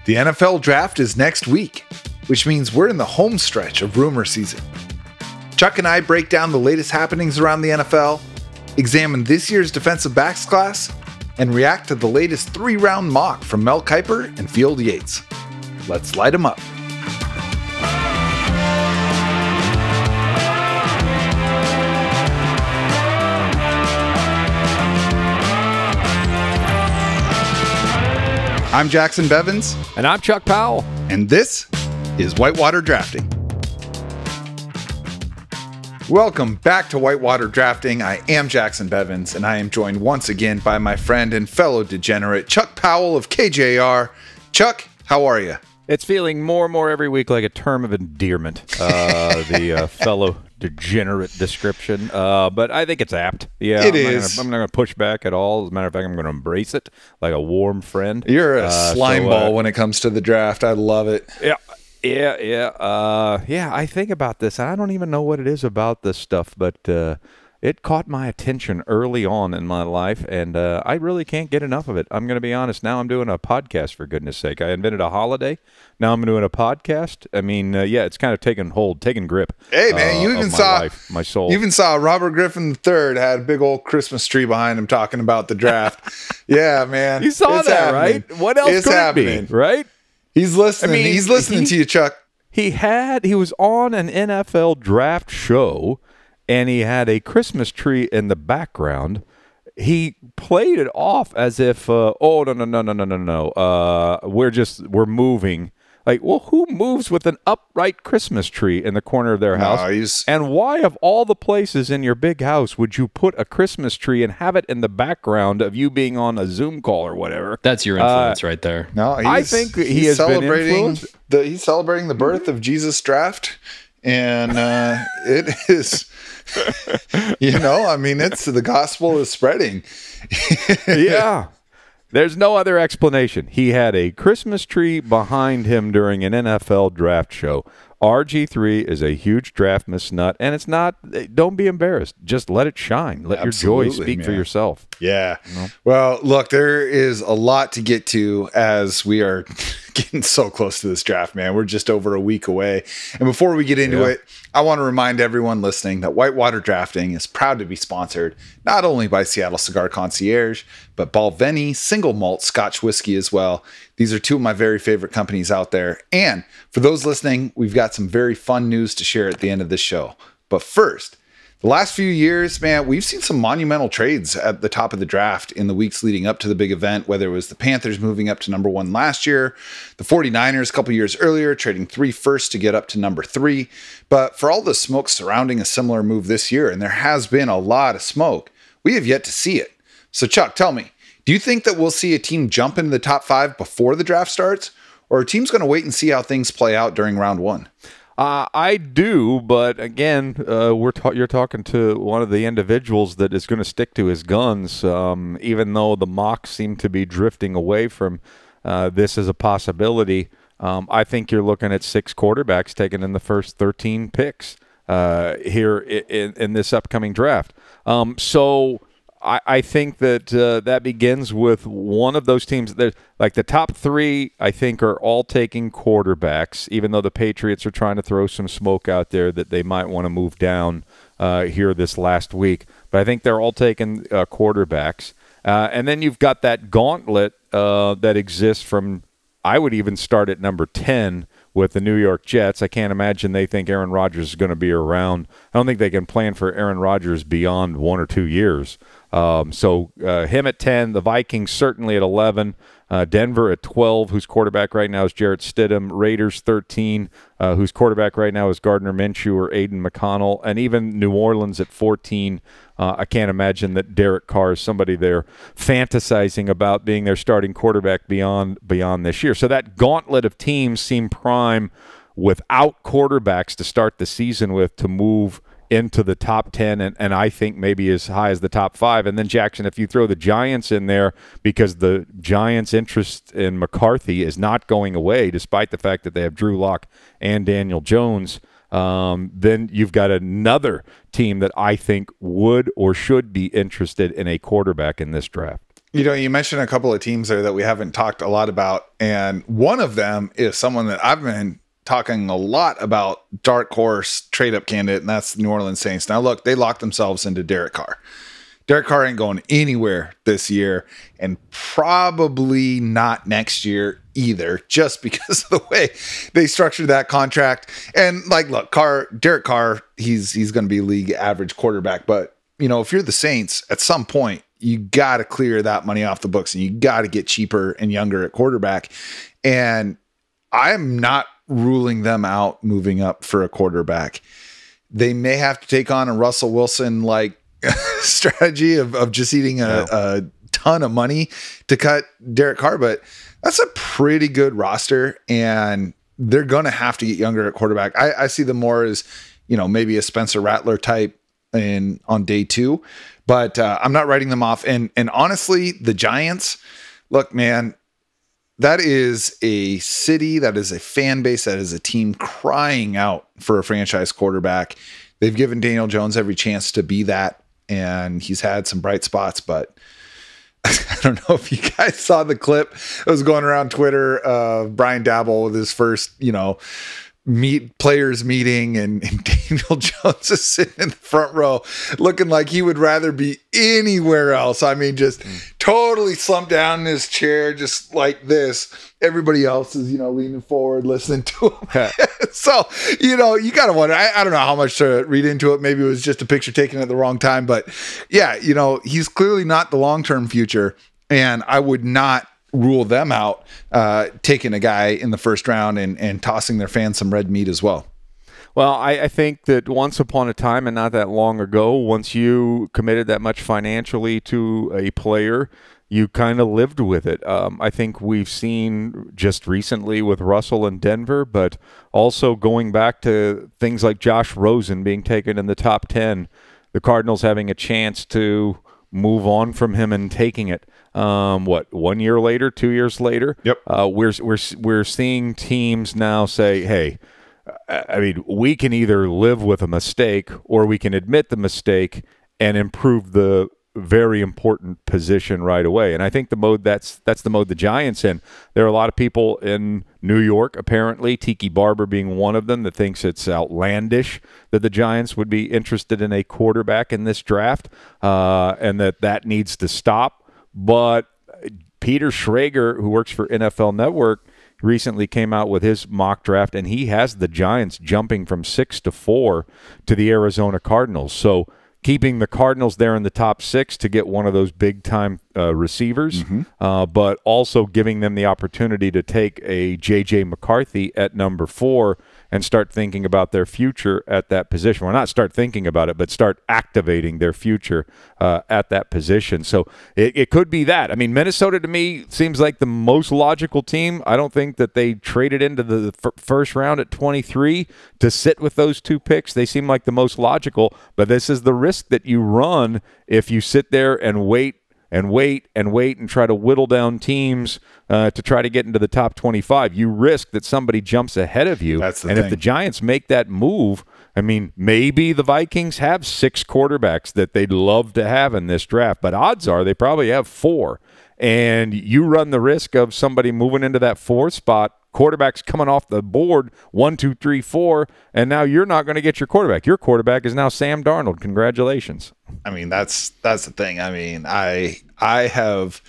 The NFL draft is next week, which means we're in the home stretch of rumor season. Chuck and I break down the latest happenings around the NFL, examine this year's defensive backs class, and react to the latest 3-round mock from Mel Kiper and Field Yates. Let's light them up. I'm Jacson Bevins. And I'm Chuck Powell. And this is Whitewater Drafting. Welcome back to Whitewater Drafting. I am Jacson Bevins, and I am joined once again by my friend and fellow degenerate, Chuck Powell of KJR. Chuck, how are you? It's feeling more and more every week like a term of endearment, the fellow degenerate description. But I think it's apt. Yeah, it is. I'm not going to push back at all. As a matter of fact, I'm going to embrace it like a warm friend. You're a slime ball when it comes to the draft. I love it. Yeah. I think about this, and I don't even know what it is about this stuff, but it caught my attention early on in my life, and I really can't get enough of it. I'm going to be honest. Now I'm doing a podcast, for goodness sake. I invented a holiday. Now I'm doing a podcast. I mean, it's kind of taking grip. Hey, man, you even saw my soul. You even saw Robert Griffin III had a big old Christmas tree behind him talking about the draft. Yeah, man. You saw that, right? What else could it be, right? He's listening. He's listening to you, Chuck. He was on an NFL draft show, and he had a Christmas tree in the background. He played it off as if, no, we're moving. Like, well, who moves with an upright Christmas tree in the corner of their house? And why, of all the places in your big house, would you put a Christmas tree and have it in the background of you being on a Zoom call or whatever? That's your influence right there. No, I think he has been influenced. He's celebrating the birth of Jesus draft, and it is, it's the gospel is spreading. Yeah. There's no other explanation. He had a Christmas tree behind him during an NFL draft show. RG3 is a huge draft miss nut, and it's not, don't be embarrassed. Just let it shine. Let your joy speak for yourself. Yeah. Well, look, there is a lot to get to as we are getting so close to this draft, man. We're just over a week away. And before we get into it, I want to remind everyone listening that Whitewater Drafting is proud to be sponsored not only by Seattle Cigar Concierge, but Balvenie Single Malt Scotch Whiskey as well. These are two of my very favorite companies out there. And for those listening, we've got some very fun news to share at the end of this show. But first, the last few years, man, we've seen some monumental trades at the top of the draft in the weeks leading up to the big event, whether it was the Panthers moving up to number 1 last year, the 49ers a couple years earlier trading 3 firsts to get up to number 3. But for all the smoke surrounding a similar move this year, and there has been a lot of smoke, we have yet to see it. So Chuck, tell me, do you think that we'll see a team jump into the top 5 before the draft starts, or are teams going to wait and see how things play out during round 1? I do, but again, you're talking to one of the individuals that is going to stick to his guns, even though the mocks seem to be drifting away from this as a possibility. I think you're looking at 6 quarterbacks taken in the first 13 picks here in this upcoming draft. So I think that that begins with one of those teams. Like the top 3, I think, are all taking quarterbacks, even though the Patriots are trying to throw some smoke out there that they might want to move down here this last week. But I think they're all taking quarterbacks. And then you've got that gauntlet that exists from, I would even start at number 10 with the New York Jets. I can't imagine they think Aaron Rodgers is going to be around. I don't think they can plan for Aaron Rodgers beyond 1 or 2 years. So him at 10, the Vikings certainly at 11, Denver at 12, whose quarterback right now is Jarrett Stidham, Raiders 13, whose quarterback right now is Gardner Minshew or Aiden McConnell, and even New Orleans at 14. I can't imagine that Derek Carr is somebody they're fantasizing about being their starting quarterback beyond this year. So that gauntlet of teams seem prime without quarterbacks to start the season with to move into the top 10 and I think maybe as high as the top 5. And then, Jackson, if you throw the Giants in there, because the Giants' interest in McCarthy is not going away despite the fact that they have Drew Lock and Daniel Jones, then you've got another team that I think would or should be interested in a quarterback in this draft. You mentioned a couple of teams there that we haven't talked a lot about, and one of them is someone that I've been talking a lot about, dark horse trade up candidate, and that's the New Orleans Saints. Now, look, they locked themselves into Derek Carr. Derek Carr ain't going anywhere this year, and probably not next year either, just because of the way they structured that contract. And look, Derek Carr, he's going to be league average quarterback, but if you're the Saints, at some point you got to clear that money off the books, and you got to get cheaper and younger at quarterback. And I'm not ruling them out moving up for a quarterback. They may have to take on a Russell Wilson strategy of just eating a ton of money to cut Derek Carr, but that's a pretty good roster, and they're going to have to get younger at quarterback. I see them more as, maybe a Spencer Rattler type on day 2, but I'm not writing them off. And honestly, the Giants, look, man, that is a city, that is a fan base, that is a team crying out for a franchise quarterback. They've given Daniel Jones every chance to be that, and he's had some bright spots, but I don't know if you guys saw the clip that was going around Twitter of Brian Daboll with his first, players meeting, and Daniel Jones is sitting in the front row looking like he would rather be anywhere else. I mean, just totally slumped down in his chair, just like this. Everybody else is, leaning forward, listening to him. So, you got to wonder, I don't know how much to read into it. Maybe it was just a picture taken at the wrong time, but yeah, he's clearly not the long-term future, and I would not rule them out, taking a guy in the first round and tossing their fans some red meat as well. Well, I think that once upon a time, and not that long ago, once you committed that much financially to a player, you kind of lived with it. I think we've seen just recently with Russell in Denver, but also going back to things like Josh Rosen being taken in the top 10, the Cardinals having a chance to move on from him and taking it. 1 year later, 2 years later? Yep. We're seeing teams now say, hey, I mean, we can either live with a mistake or we can admit the mistake and improve the very important position right away. And I think the mode that's the mode the Giants in. There are a lot of people in New York, apparently, Tiki Barber being one of them, that thinks it's outlandish that the Giants would be interested in a quarterback in this draft, and that needs to stop. But Peter Schrager, who works for NFL Network, recently came out with his mock draft, and he has the Giants jumping from 6 to 4 to the Arizona Cardinals. So keeping the Cardinals there in the top 6 to get one of those big-time receivers, but also giving them the opportunity to take a J.J. McCarthy at number 4 and start thinking about their future at that position. Well, not start thinking about it, but start activating their future at that position. So it could be that. I mean, Minnesota to me seems like the most logical team. I don't think that they traded into the first round at 23 to sit with those 2 picks. They seem like the most logical, but this is the risk that you run if you sit there and wait and try to whittle down teams to try to get into the top 25. You risk that somebody jumps ahead of you. That's the and thing. If the Giants make that move, I mean, maybe the Vikings have 6 quarterbacks that they'd love to have in this draft, but odds are they probably have 4. And you run the risk of somebody moving into that 4th spot, quarterbacks coming off the board, 1, 2, 3, 4, and now you're not going to get your quarterback. Your quarterback is now Sam Darnold. Congratulations. I mean, that's the thing. I mean, I have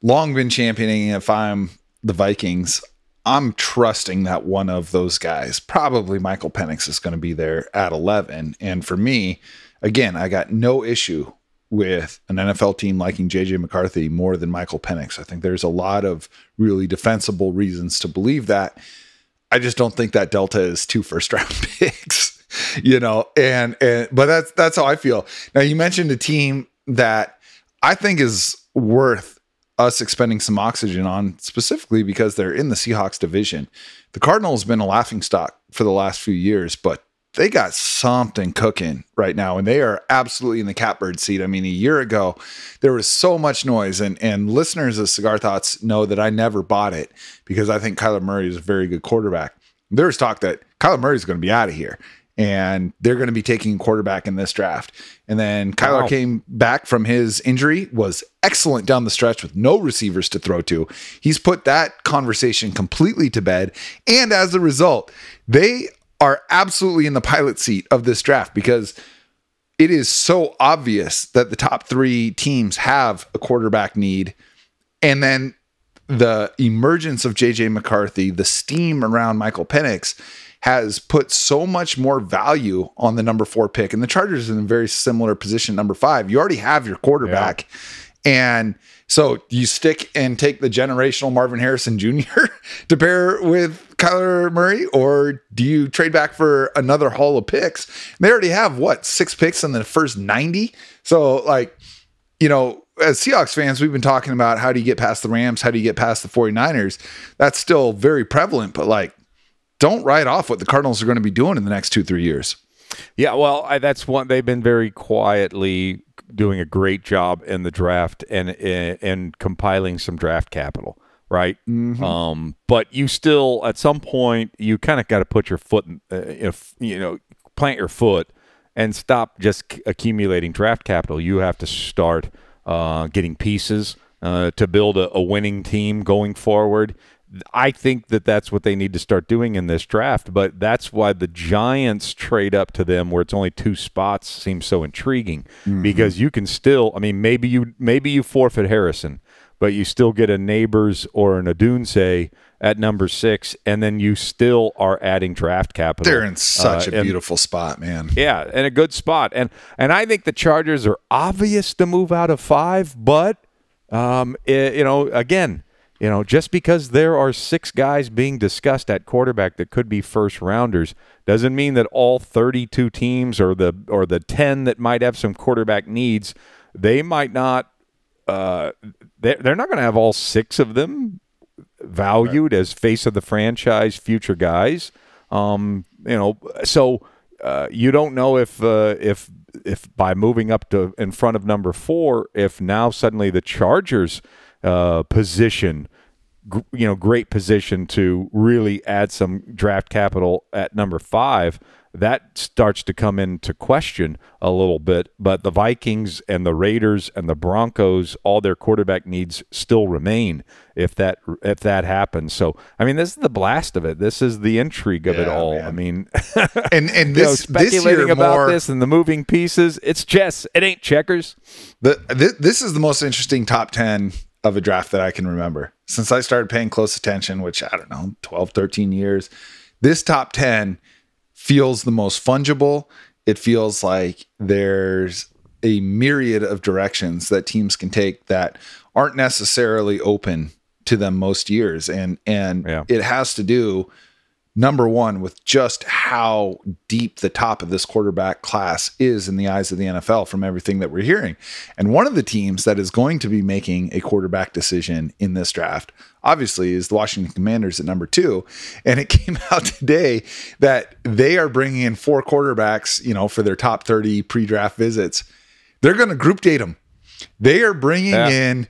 long been championing, if I'm the Vikings, I'm trusting that one of those guys, probably Michael Penix, is going to be there at 11. And for me, again, I got no issue with an NFL team liking J.J. McCarthy more than Michael Penix. I think there's a lot of really defensible reasons to believe that. I just don't think that delta is 2 first-round picks, but that's how I feel. Now, you mentioned a team that I think is worth us expending some oxygen on, specifically because they're in the Seahawks division. The Cardinals have been a laughingstock for the last few years, but they got something cooking right now, and they are absolutely in the catbird seat. I mean, a year ago, there was so much noise, and listeners of Cigar Thoughts know that I never bought it because I think Kyler Murray is a very good quarterback. There was talk that Kyler Murray is going to be out of here, and they're going to be taking a quarterback in this draft. And then Kyler came back from his injury, was excellent down the stretch with no receivers to throw to. He's put that conversation completely to bed. And as a result, they are absolutely in the pilot seat of this draft because it is so obvious that the top 3 teams have a quarterback need. And then the emergence of JJ McCarthy, the steam around Michael Penix, has put so much more value on the number 4 pick. And the Chargers are in a very similar position, number 5. You already have your quarterback. Yeah. And so you stick and take the generational Marvin Harrison Jr. to pair with Kyler Murray, or do you trade back for another haul of picks? They already have 6 picks in the first 90. So like, as Seahawks fans, we've been talking about how do you get past the Rams? How do you get past the 49ers? That's still very prevalent, but like, don't write off what the Cardinals are going to be doing in the next 2-3 years. Yeah, well, that's one. They've been very quietly doing a great job in the draft and compiling some draft capital, right? Mm-hmm. But you still, at some point, you kind of got to put your foot, plant your foot and stop just accumulating draft capital. You have to start getting pieces to build a winning team going forward. I think that's what they need to start doing in this draft, but that's why the Giants trade up to them where it's only 2 spots seems so intriguing, because you can still, maybe you forfeit Harrison, but you still get a Neighbors or an Odunze at number 6, and then you still are adding draft capital. They're in such a beautiful spot, man. Yeah, and a good spot. And I think the Chargers are obvious to move out of 5, but again, just because there are 6 guys being discussed at quarterback that could be first rounders doesn't mean that all 32 teams or the 10 that might have some quarterback needs, they might not. They're not going to have all 6 of them valued as face of the franchise future guys. So you don't know if by moving up to in front of number 4, if now suddenly the Chargers position, great position to really add some draft capital at number 5, that starts to come into question a little bit. But the Vikings and the Raiders and the Broncos, all their quarterback needs still remain if that happens. So, this is the blast of it. This is the intrigue of it all. Man. And this speculating this about this and the moving pieces, it's chess. It ain't checkers. This is the most interesting top 10 of a draft that I can remember since I started paying close attention, which I don't know, 12, 13 years. This top 10 feels the most fungible. It feels like there's a myriad of directions that teams can take that aren't necessarily open to them most years. And it has to do, number one, with just how deep the top of this quarterback class is in the eyes of the NFL from everything that we're hearing. And one of the teams that is going to be making a quarterback decision in this draft, obviously, is the Washington Commanders at number 2. And it came out today that they are bringing in 4 quarterbacks, for their top 30 pre-draft visits. They're going to group date them. They are bringing in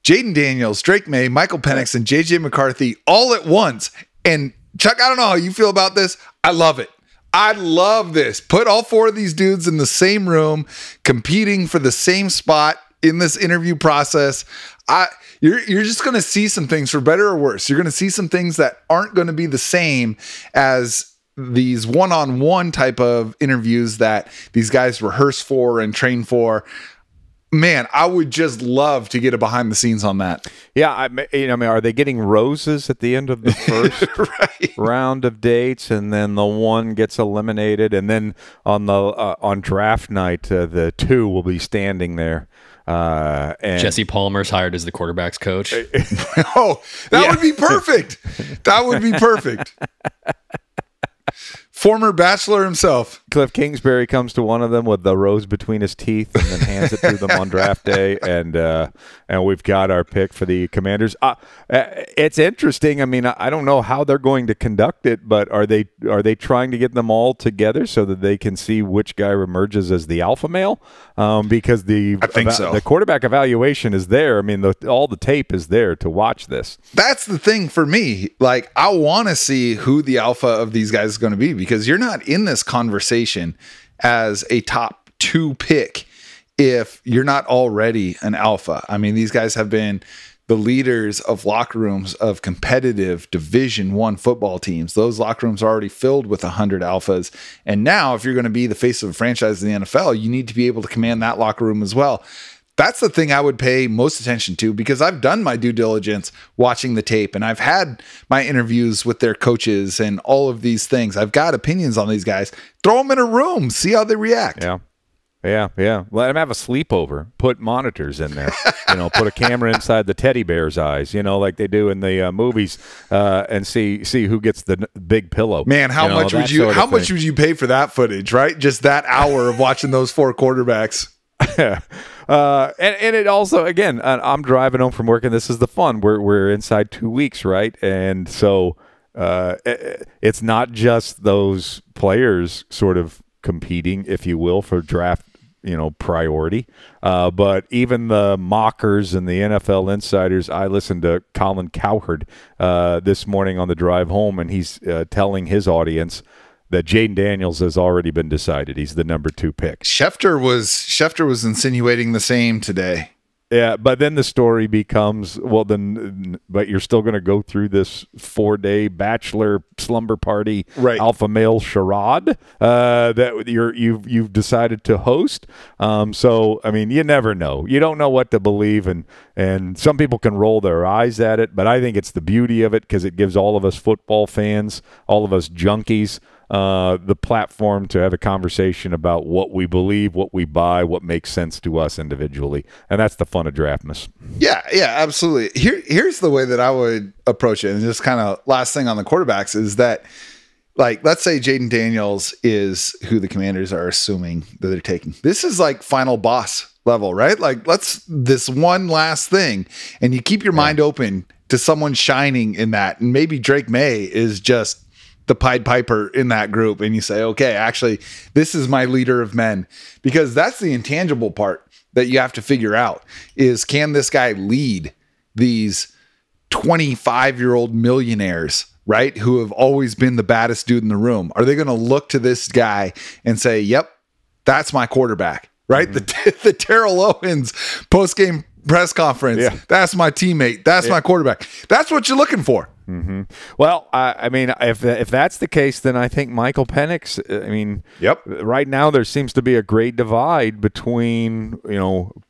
Jaden Daniels, Drake May, Michael Penix, and JJ McCarthy all at once. And Chuck, I don't know how you feel about this. I love it. I love this. Put all 4 of these dudes in the same room, competing for the same spot in this interview process. You're just going to see some things, for better or worse. You're going to see some things that aren't going to be the same as these one-on-one type of interviews that these guys rehearse for and train for. Man, I would just love to get a behind the scenes on that. Yeah, are they getting roses at the end of the first round of dates, and then the one gets eliminated, and then on draft night, the 2 will be standing there. And Jesse Palmer's hired as the quarterback's coach. That would be perfect. That would be perfect. Former Bachelor himself. Cliff Kingsbury comes to one of them with the rose between his teeth and then hands it to them on draft day, and we've got our pick for the Commanders. It's interesting. I mean, I don't know how they're going to conduct it, but are they trying to get them all together so that they can see which guy emerges as the alpha male? Because the quarterback evaluation is there. I mean, all the tape is there to watch this. That's the thing for me. Like, I want to see who the alpha of these guys is going to be, because you're not in this conversation as a top 2 pick if you're not already an alpha. I mean, these guys have been the leaders of locker rooms of competitive Division I football teams. Those locker rooms are already filled with 100 alphas. And now, if you're going to be the face of a franchise in the NFL, you need to be able to command that locker room as well. That's the thing I would pay most attention to, because I've done my due diligence watching the tape, and I've had my interviews with their coaches and all of these things. I've got opinions on these guys. Throw them in a room, see how they react. Yeah. Let them have a sleepover. Put monitors in there. Put a camera inside the teddy bear's eyes, like they do in the movies, and see who gets the big pillow. Man, how much would you pay for that footage, right? Just that hour of watching those 4 quarterbacks. And it also, again, I'm driving home from work, and this is the fun. We're inside 2 weeks, right? And so it's not just those players sort of competing, if you will, for draft priority, but even the mockers and the NFL insiders. I listened to Colin Cowherd this morning on the drive home, and he's telling his audience that Jaden Daniels has already been decided. He's the number 2 pick. Schefter was insinuating the same today. Yeah, but then the story becomes, but you're still going to go through this 4-day bachelor slumber party, right, alpha male charade that you've decided to host. So I mean, you never know. You don't know what to believe, and some people can roll their eyes at it, but I think it's the beauty of it, because it gives all of us football fans, all of us junkies, the platform to have a conversation about what we believe, what we buy, what makes sense to us individually. And that's the fun of Draftmas. Yeah, absolutely. Here's the way that I would approach it. And just kind of last thing on the quarterbacks is that, like, let's say Jaden Daniels is who the Commanders are assuming that they're taking. This is like final boss level, right? Like, this one last thing, and you keep your mind open to someone shining in that. And maybe Drake May is just the Pied Piper in that group, and you say, okay, actually, this is my leader of men, because that's the intangible part that you have to figure out is, can this guy lead these 25-year-old millionaires, right, who have always been the baddest dude in the room? Are they going to look to this guy and say, yep, that's my quarterback, right? Mm-hmm. The Terrell Owens post-game press conference, that's my teammate, that's my quarterback. That's what you're looking for. Mm-hmm. Well, I mean, if that's the case, then I think Michael Penix, right now there seems to be a great divide between,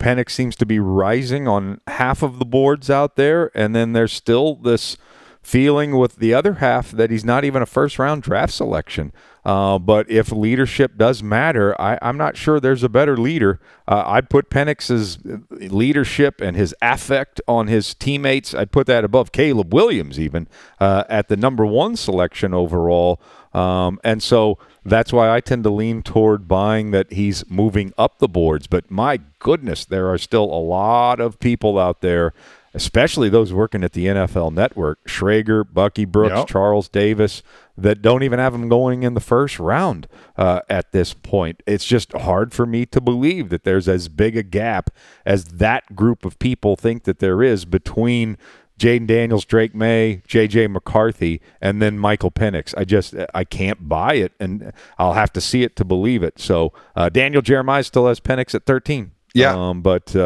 Penix seems to be rising on half of the boards out there, and then there's still this feeling with the other half that he's not even a first-round draft selection. But if leadership does matter, I'm not sure there's a better leader. I'd put Penix's leadership and his affect on his teammates, I'd put that above Caleb Williams even at the number 1 selection overall. And so that's why I tend to lean toward buying that he's moving up the boards. But my goodness, there are still a lot of people out there, especially those working at the NFL Network, Schrager, Bucky Brooks, Charles Davis, that don't even have them going in the first round at this point. It's just hard for me to believe that there's as big a gap as that group of people think that there is between Jaden Daniels, Drake May, J.J. McCarthy, and then Michael Penix. I can't buy it, and I'll have to see it to believe it. So Daniel Jeremiah still has Penix at 13. Yeah. But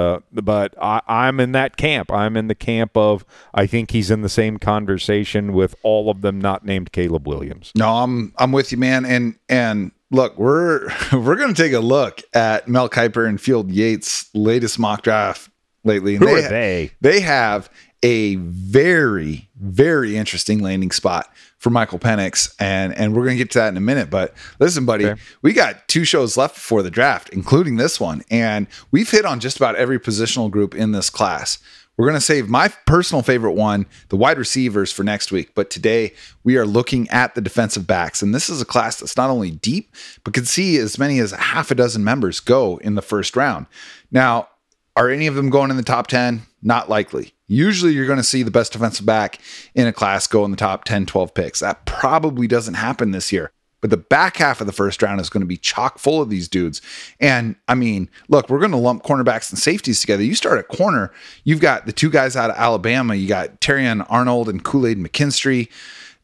I'm in that camp. I'm in the camp of, I think he's in the same conversation with all of them not named Caleb Williams. No, I'm with you, man. And look, we're going to take a look at Mel Kiper and Field Yates' latest mock draft lately. And Who are they? They have a very, very interesting landing spot for Michael Penix, and we're going to get to that in a minute. But listen, buddy, we got 2 shows left before the draft, including this one, and we've hit on just about every positional group in this class. We're going to save my personal favorite one, the wide receivers, for next week. But today we are looking at the defensive backs. And this is a class that's not only deep, but could see as many as half a dozen members go in the first round. Now, are any of them going in the top 10? Not likely. Usually you're going to see the best defensive back in a class go in the top 10, 12 picks. That probably doesn't happen this year. But the back half of the first round is going to be chock full of these dudes. And I mean, look, we're going to lump cornerbacks and safeties together. You start at corner, you've got the two guys out of Alabama. You got Terrion Arnold and Kool-Aid McKinstry.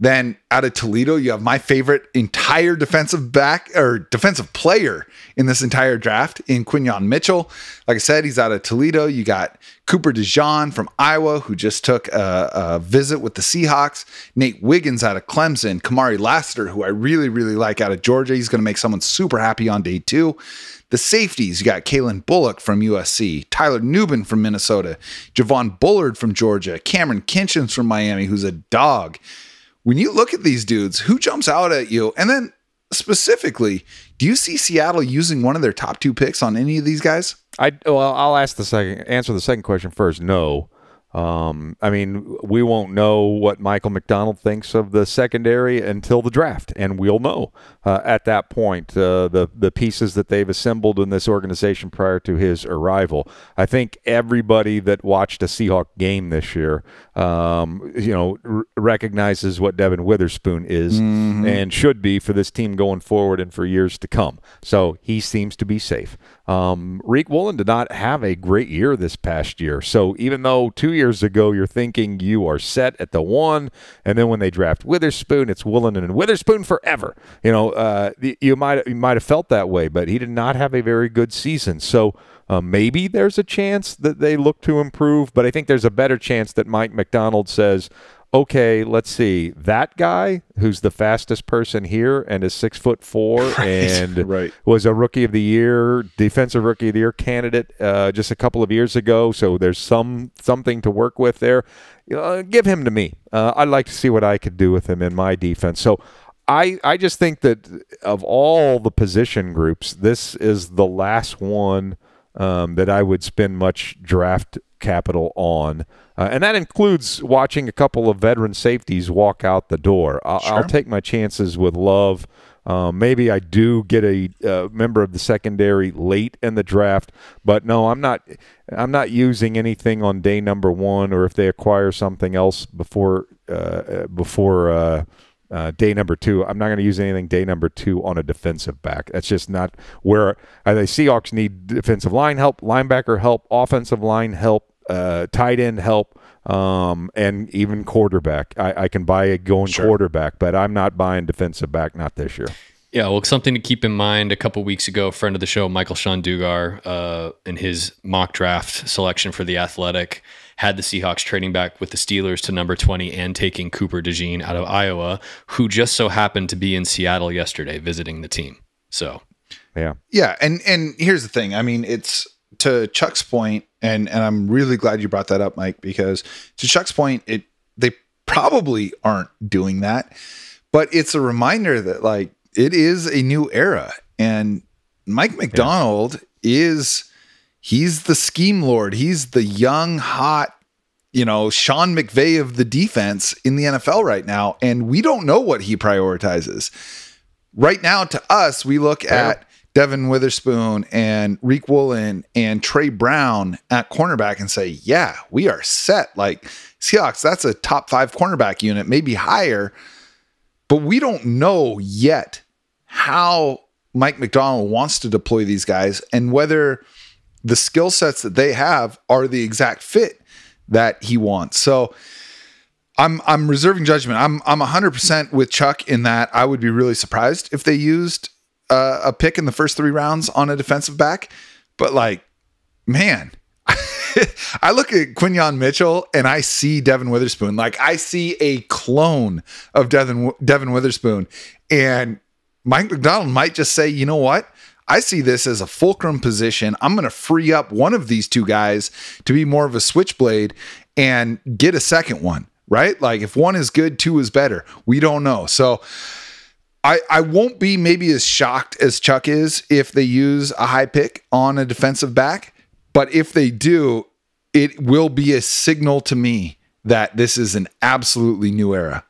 Then out of Toledo, you have my favorite entire defensive back or defensive player in this entire draft in Quinyon Mitchell. Like I said, he's out of Toledo. You got Cooper DeJean from Iowa, who just took a visit with the Seahawks. Nate Wiggins out of Clemson. Kamari Lassiter, who I really, really like, out of Georgia. He's going to make someone super happy on day 2. The safeties, you got Kalen Bullock from USC, Tyler Nubin from Minnesota, Javon Bullard from Georgia, Cameron Kinchins from Miami, who's a dog. When you look at these dudes, who jumps out at you? And then specifically, do you see Seattle using one of their top 2 picks on any of these guys? I'll answer the second question first. No. I mean, we won't know what Michael McDonald thinks of the secondary until the draft, and we'll know at that point the pieces that they've assembled in this organization prior to his arrival. I think everybody that watched a Seahawk game this year, recognizes what Devin Witherspoon is and should be for this team going forward and for years to come. So he seems to be safe. Reek Woolen did not have a great year this past year. So even though 2 years ago you're thinking you are set at the 1, and then when they draft Witherspoon, it's Woolen and Witherspoon forever. You might have felt that way, but he did not have a very good season. So maybe there's a chance that they look to improve, but I think there's a better chance that Mike McDonald says, okay, let's see, that guy who's the fastest person here and is 6'4" and was a rookie of the year, defensive rookie of the year candidate just a couple of years ago. So there's something to work with there. Give him to me. I'd like to see what I could do with him in my defense. So I just think that of all the position groups, this is the last one that I would spend much draft capital on. And that includes watching a couple of veteran safeties walk out the door. I'll take my chances with Love. Maybe I do get a member of the secondary late in the draft, but no, I'm not using anything on day number 1, or if they acquire something else before day number 2. I'm not going to use anything day number 2 on a defensive back. That's just not where the Seahawks need defensive line help, linebacker help, offensive line help, tight end help, and even quarterback. I can buy a going quarterback, but I'm not buying defensive back, not this year. Yeah, well, something to keep in mind, a couple weeks ago, a friend of the show, Michael Sean Dugar, in his mock draft selection for The Athletic, had the Seahawks trading back with the Steelers to number 20 and taking Cooper DeJean out of Iowa, who just so happened to be in Seattle yesterday visiting the team. So, yeah, and here's the thing. I mean, it's to Chuck's point, and I'm really glad you brought that up, Mike, because to Chuck's point, they probably aren't doing that, but it's a reminder that like it is a new era, and Mike McDonald he's the scheme lord. He's the young, hot, Sean McVay of the defense in the NFL right now, and we don't know what he prioritizes. Right now, to us, we look at Devin Witherspoon and Reek Woolen and Trey Brown at cornerback and say, yeah, we are set. Like Seahawks, that's a top 5 cornerback unit, maybe higher, but we don't know yet how Mike McDonald wants to deploy these guys and whether the skill sets that they have are the exact fit that he wants. So I'm reserving judgment. I'm 100% with Chuck in that I would be really surprised if they used a pick in the first 3 rounds on a defensive back. But like, man, I look at Quinyon Mitchell and I see Devin Witherspoon. Like I see a clone of Devin Witherspoon, and Mike McDonald might just say, you know what? I see this as a fulcrum position. I'm going to free up one of these 2 guys to be more of a switchblade and get a second one, right? Like if one is good, 2 is better. We don't know. So I won't be maybe as shocked as Chuck is if they use a high pick on a defensive back. But if they do, it will be a signal to me that this is an absolutely new era.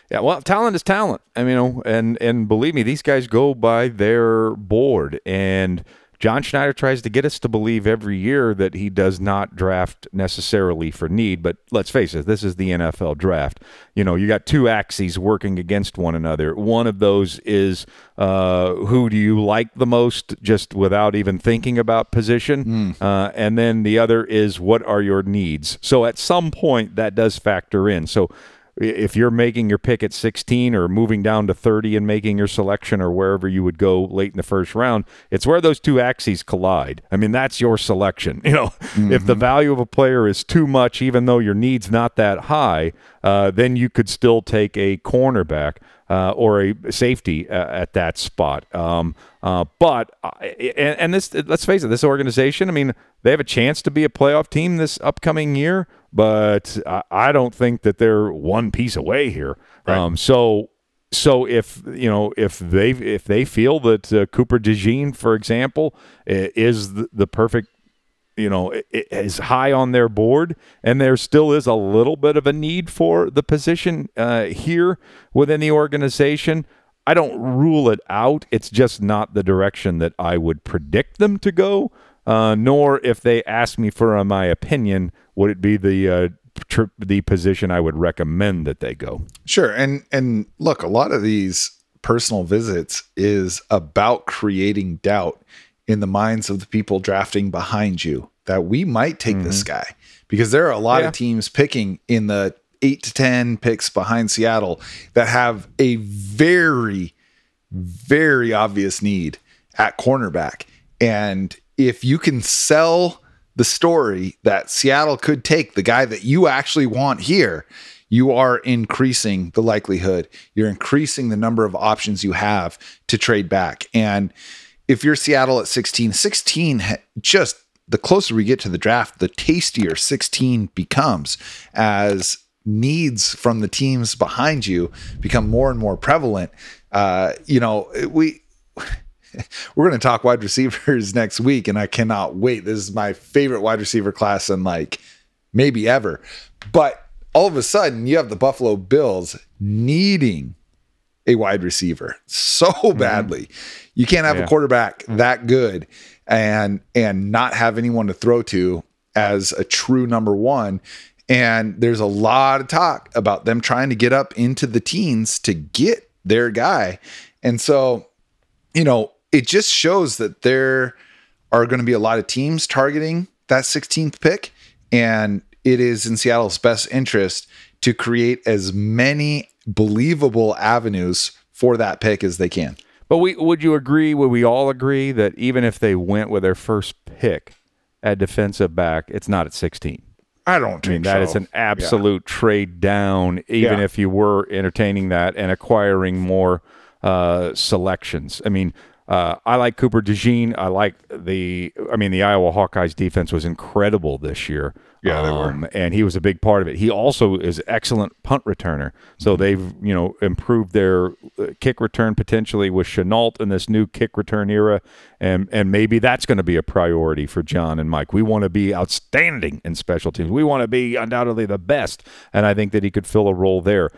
Yeah, well, talent is talent. I mean, and believe me, these guys go by their board. And John Schneider tries to get us to believe every year that he does not draft necessarily for need. But let's face it, this is the NFL draft. You know, you got two axes working against one another. One of those is who do you like the most, just without even thinking about position. And then the other is what are your needs. So at some point that does factor in. So if you're making your pick at 16 or moving down to 30 and making your selection or wherever you would go late in the first round, it's where those two axes collide. I mean, that's your selection. You know, if the value of a player is too much, even though your need's not that high, then you could still take a cornerback or a safety at that spot. But this, let's face it, this organization, I mean, they have a chance to be a playoff team this upcoming year, but I don't think that they're one piece away here. Right. So if they feel that Cooper DeJean, for example, is the perfect, is high on their board, and there still is a little bit of a need for the position here within the organization, I don't rule it out. It's just not the direction that I would predict them to go, nor if they ask me for my opinion, would it be the position I would recommend that they go. Sure. And look, a lot of these personal visits is about creating doubt in the minds of the people drafting behind you that we might take this guy, because there are a lot of teams picking in the 8 to 10 picks behind Seattle that have a very, very obvious need at cornerback. And if you can sell the story that Seattle could take the guy that you actually want here, you are increasing the likelihood. You're increasing the number of options you have to trade back. And if you're Seattle at 16, just the closer we get to the draft, the tastier 16 becomes as needs from the teams behind you become more and more prevalent. We're going to talk wide receivers next week, and I cannot wait. This is my favorite wide receiver class in maybe ever. But all of a sudden, you have the Buffalo Bills needing a wide receiver so badly. You can't have a quarterback that good and not have anyone to throw to as a true number one. And there's a lot of talk about them trying to get up into the teens to get their guy. And so, it just shows that there are going to be a lot of teams targeting that 16th pick. And it is in Seattle's best interest to create as many believable avenues for that pick as they can. But would we all agree that even if they went with their first pick at defensive back, it's not at 16? I don't think that is an absolute trade down, even if you were entertaining that and acquiring more selections. I mean, I like Cooper DeJean. I like the Iowa Hawkeyes defense was incredible this year. Yeah, they were. And he was a big part of it. He also is an excellent punt returner. So they've, improved their kick return potentially with Chenault in this new kick return era. And maybe that's going to be a priority for John and Mike. We want to be outstanding in special teams. We want to be undoubtedly the best. And I think that he could fill a role there.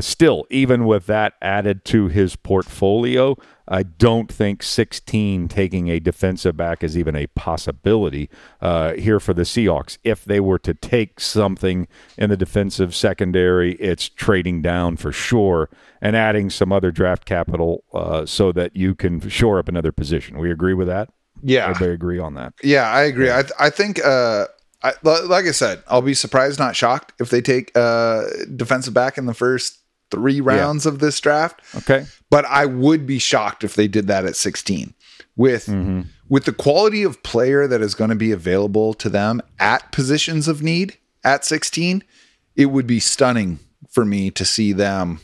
Still, even with that added to his portfolio, I don't think 16 taking a defensive back is even a possibility here for the Seahawks. If they were to take something in the defensive secondary, it's trading down for sure and adding some other draft capital so that you can shore up another position. We agree with that? Yeah. Everybody agree on that? Yeah, I agree. I think, like I said, I'll be surprised, not shocked, if they take defensive back in the first 3 rounds of this draft. Okay. But I would be shocked if they did that at 16. With the quality of player that is going to be available to them at positions of need at 16, it would be stunning for me to see them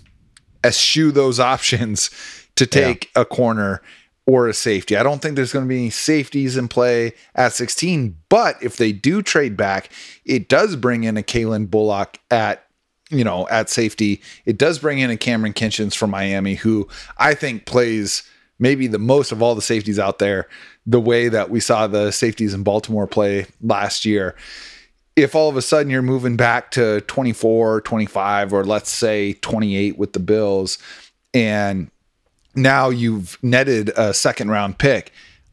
eschew those options to take a corner or a safety. I don't think there's going to be any safeties in play at 16, but if they do trade back, it does bring in a Kalen Bullock at safety. It does bring in a Cameron Kinchins from Miami, who I think plays maybe the most of all the safeties out there, the way that we saw the safeties in Baltimore play last year. if all of a sudden you're moving back to 24, 25, or let's say 28 with the Bills, and now you've netted a second round pick,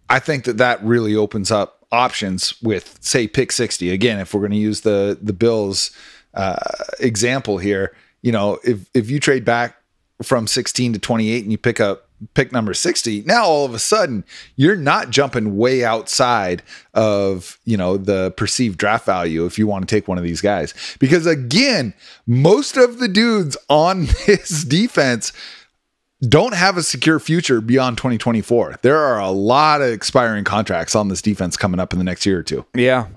I think that really opens up options with, say, pick 60. Again, if we're going to use the Bills example here, if you trade back from 16 to 28 and you pick up pick number 60, now all of a sudden you're not jumping way outside of, the perceived draft value if you want to take one of these guys. Because again, most of the dudes on this defense don't have a secure future beyond 2024. There are a lot of expiring contracts on this defense coming up in the next year or two. Yeah,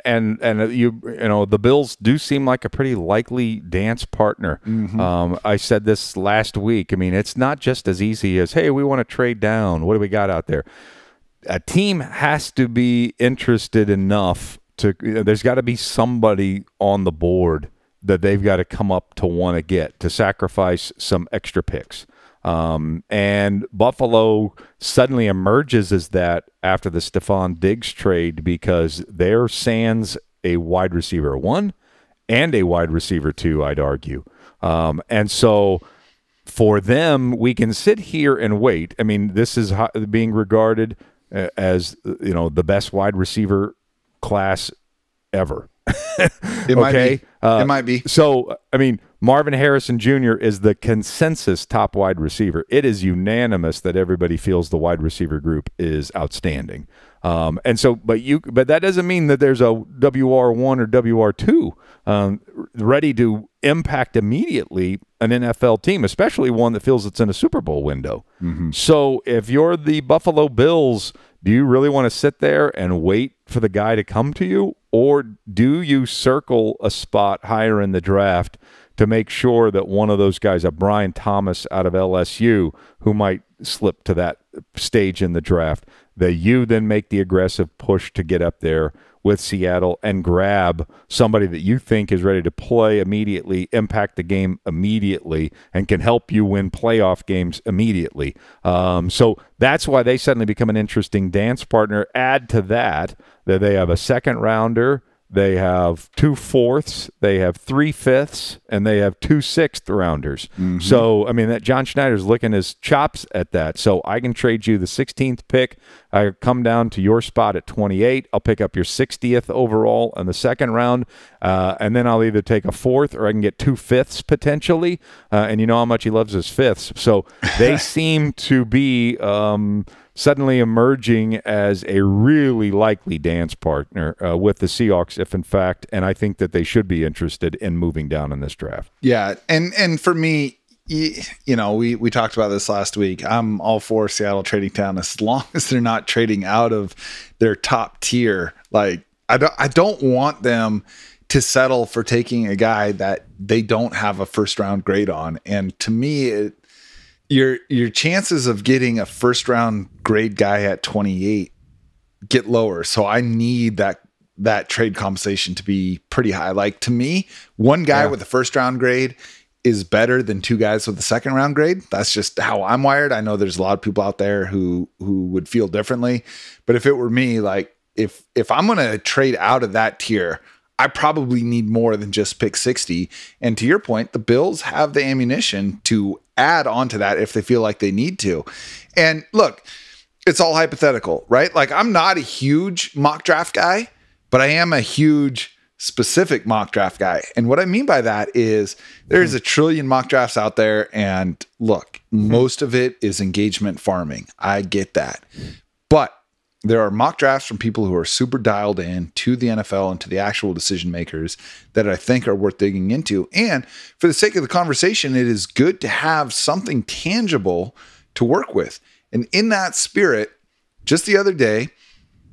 and the Bills do seem like a pretty likely dance partner. I said this last week. I mean, it's not just as easy as, hey, we want to trade down. What do we got out there? A team has to be interested enough to. There's got to be somebody on the board that they've got to come up to want to get, to sacrifice some extra picks. And Buffalo suddenly emerges as that after the Stephon Diggs trade, because they're sans a wide receiver 1 and a wide receiver 2, I'd argue. And so for them, we can sit here and wait. I mean, this is being regarded as, the best wide receiver class ever. It might be. It might be. So, I mean, Marvin Harrison Jr. is the consensus top wide receiver. It is unanimous that everybody feels the wide receiver group is outstanding. And so, but that doesn't mean that there's a WR1 or WR2 ready to impact immediately an NFL team, especially one that feels it's in a Super Bowl window. So if you're the Buffalo Bills, do you really want to sit there and wait for the guy to come to you? Or do you circle a spot higher in the draft to make sure that one of those guys, a Brian Thomas out of LSU, who might slip to that stage in the draft, that you then make the aggressive push to get up there with Seattle and grab somebody that you think is ready to play immediately, impact the game immediately, and can help you win playoff games immediately. So that's why they suddenly become an interesting dance partner. Add to that they have a second rounder, they have 2 fourths, they have 3 fifths, and they have 2 sixth rounders. So, I mean, that John Schneider's licking his chops at that. So I can trade you the 16th pick. I come down to your spot at 28. I'll pick up your 60th overall in the second round, and then I'll either take a 4th or I can get 2 fifths potentially. And you know how much he loves his fifths. So they seem to be suddenly emerging as a really likely dance partner with the Seahawks, if in fact, and I think that they should be interested in moving down in this draft. Yeah, and for me, we talked about this last week. I'm all for Seattle trading down as long as they're not trading out of their top tier. Like, I don't want them to settle for taking a guy that they don't have a first round grade on. And to me, your chances of getting a first round grade guy at 28 get lower. So I need that trade compensation to be pretty high. Like, to me, one guy with a first round grade is better than 2 guys with a second round grade. That's just how I'm wired. I know there's a lot of people out there who would feel differently, but if it were me, like, if I'm going to trade out of that tier, I probably need more than just pick 60. And to your point, the Bills have the ammunition to add on to that if they feel like they need to. And look, it's all hypothetical, right? Like, I'm not a huge mock draft guy, but I am a huge specific mock draft guy. And what I mean by that is there's a trillion mock drafts out there. And look, most of it is engagement farming. I get that. But there are mock drafts from people who are super dialed in to the NFL and to the actual decision makers that I think are worth digging into. And for the sake of the conversation, it is good to have something tangible to work with. And in that spirit, just the other day,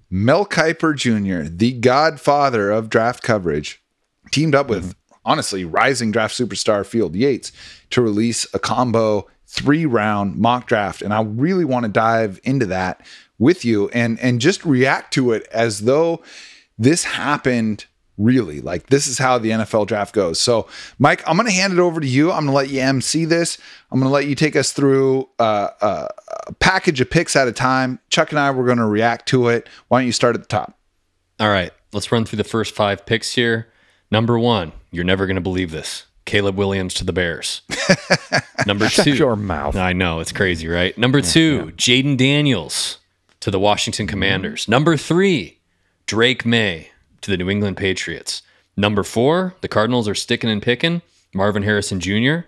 Mel Kiper Jr., the godfather of draft coverage, teamed up with, honestly, rising draft superstar Field Yates to release a combo 3-round mock draft. And I really want to dive into that with you and just react to it as though this happened really. Like, this is how the NFL draft goes. So, Mike, I'm going to hand it over to you. I'm going to let you MC this. I'm going to let you take us through a package of picks at a time. Chuck and I, we're going to react to it. Why don't you start at the top? All right. let's run through the first 5 picks here. Number 1, you're never going to believe this. Caleb Williams to the Bears. Number 2. Shut your mouth. I know, it's crazy, right? Number 2, Jaden Daniels to the Washington Commanders. Number 3, Drake May to the New England Patriots. Number 4, the Cardinals are sticking and picking, Marvin Harrison Jr.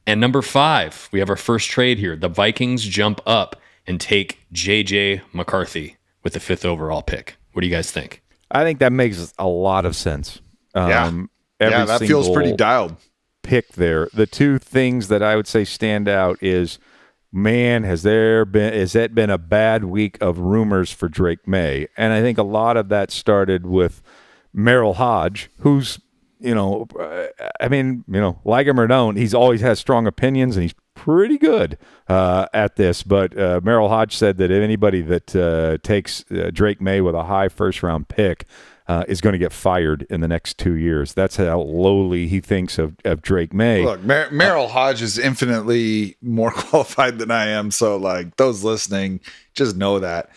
And number 5, we have our first trade here. The Vikings jump up and take J.J. McCarthy with the 5th overall pick. What do you guys think? I think that makes a lot of sense. Yeah, that feels single pretty dialed. Pick there. The 2 things that I would say stand out is, man, has that been a bad week of rumors for Drake May? And I think a lot of that started with Merrill Hodge, who's, like him or don't, he's always has strong opinions and he's pretty good at this. But Merrill Hodge said that if anybody that takes Drake May with a high first-round pick is going to get fired in the next 2 years. That's how lowly he thinks of Drake May. Look, Merrill Hodge is infinitely more qualified than I am. So, like, those listening, just know that.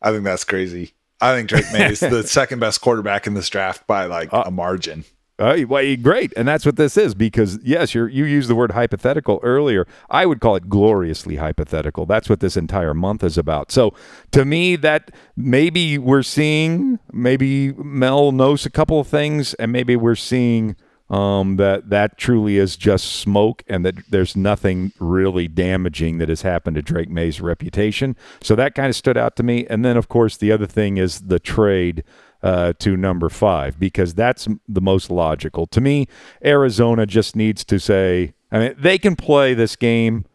I think that's crazy. I think Drake May is the second best quarterback in this draft by, like, a margin. Great. And that's what this is, because, yes, you used the word hypothetical earlier. I would call it gloriously hypothetical. That's what this entire month is about. So to me, that maybe we're seeing, maybe Mel knows a couple of things, and maybe we're seeing that truly is just smoke and that there's nothing really damaging that has happened to Drake May's reputation. So that kind of stood out to me. And then, of course, the other thing is the trade to number 5, because that's the most logical. To me, Arizona just needs to say, I mean, they can play this game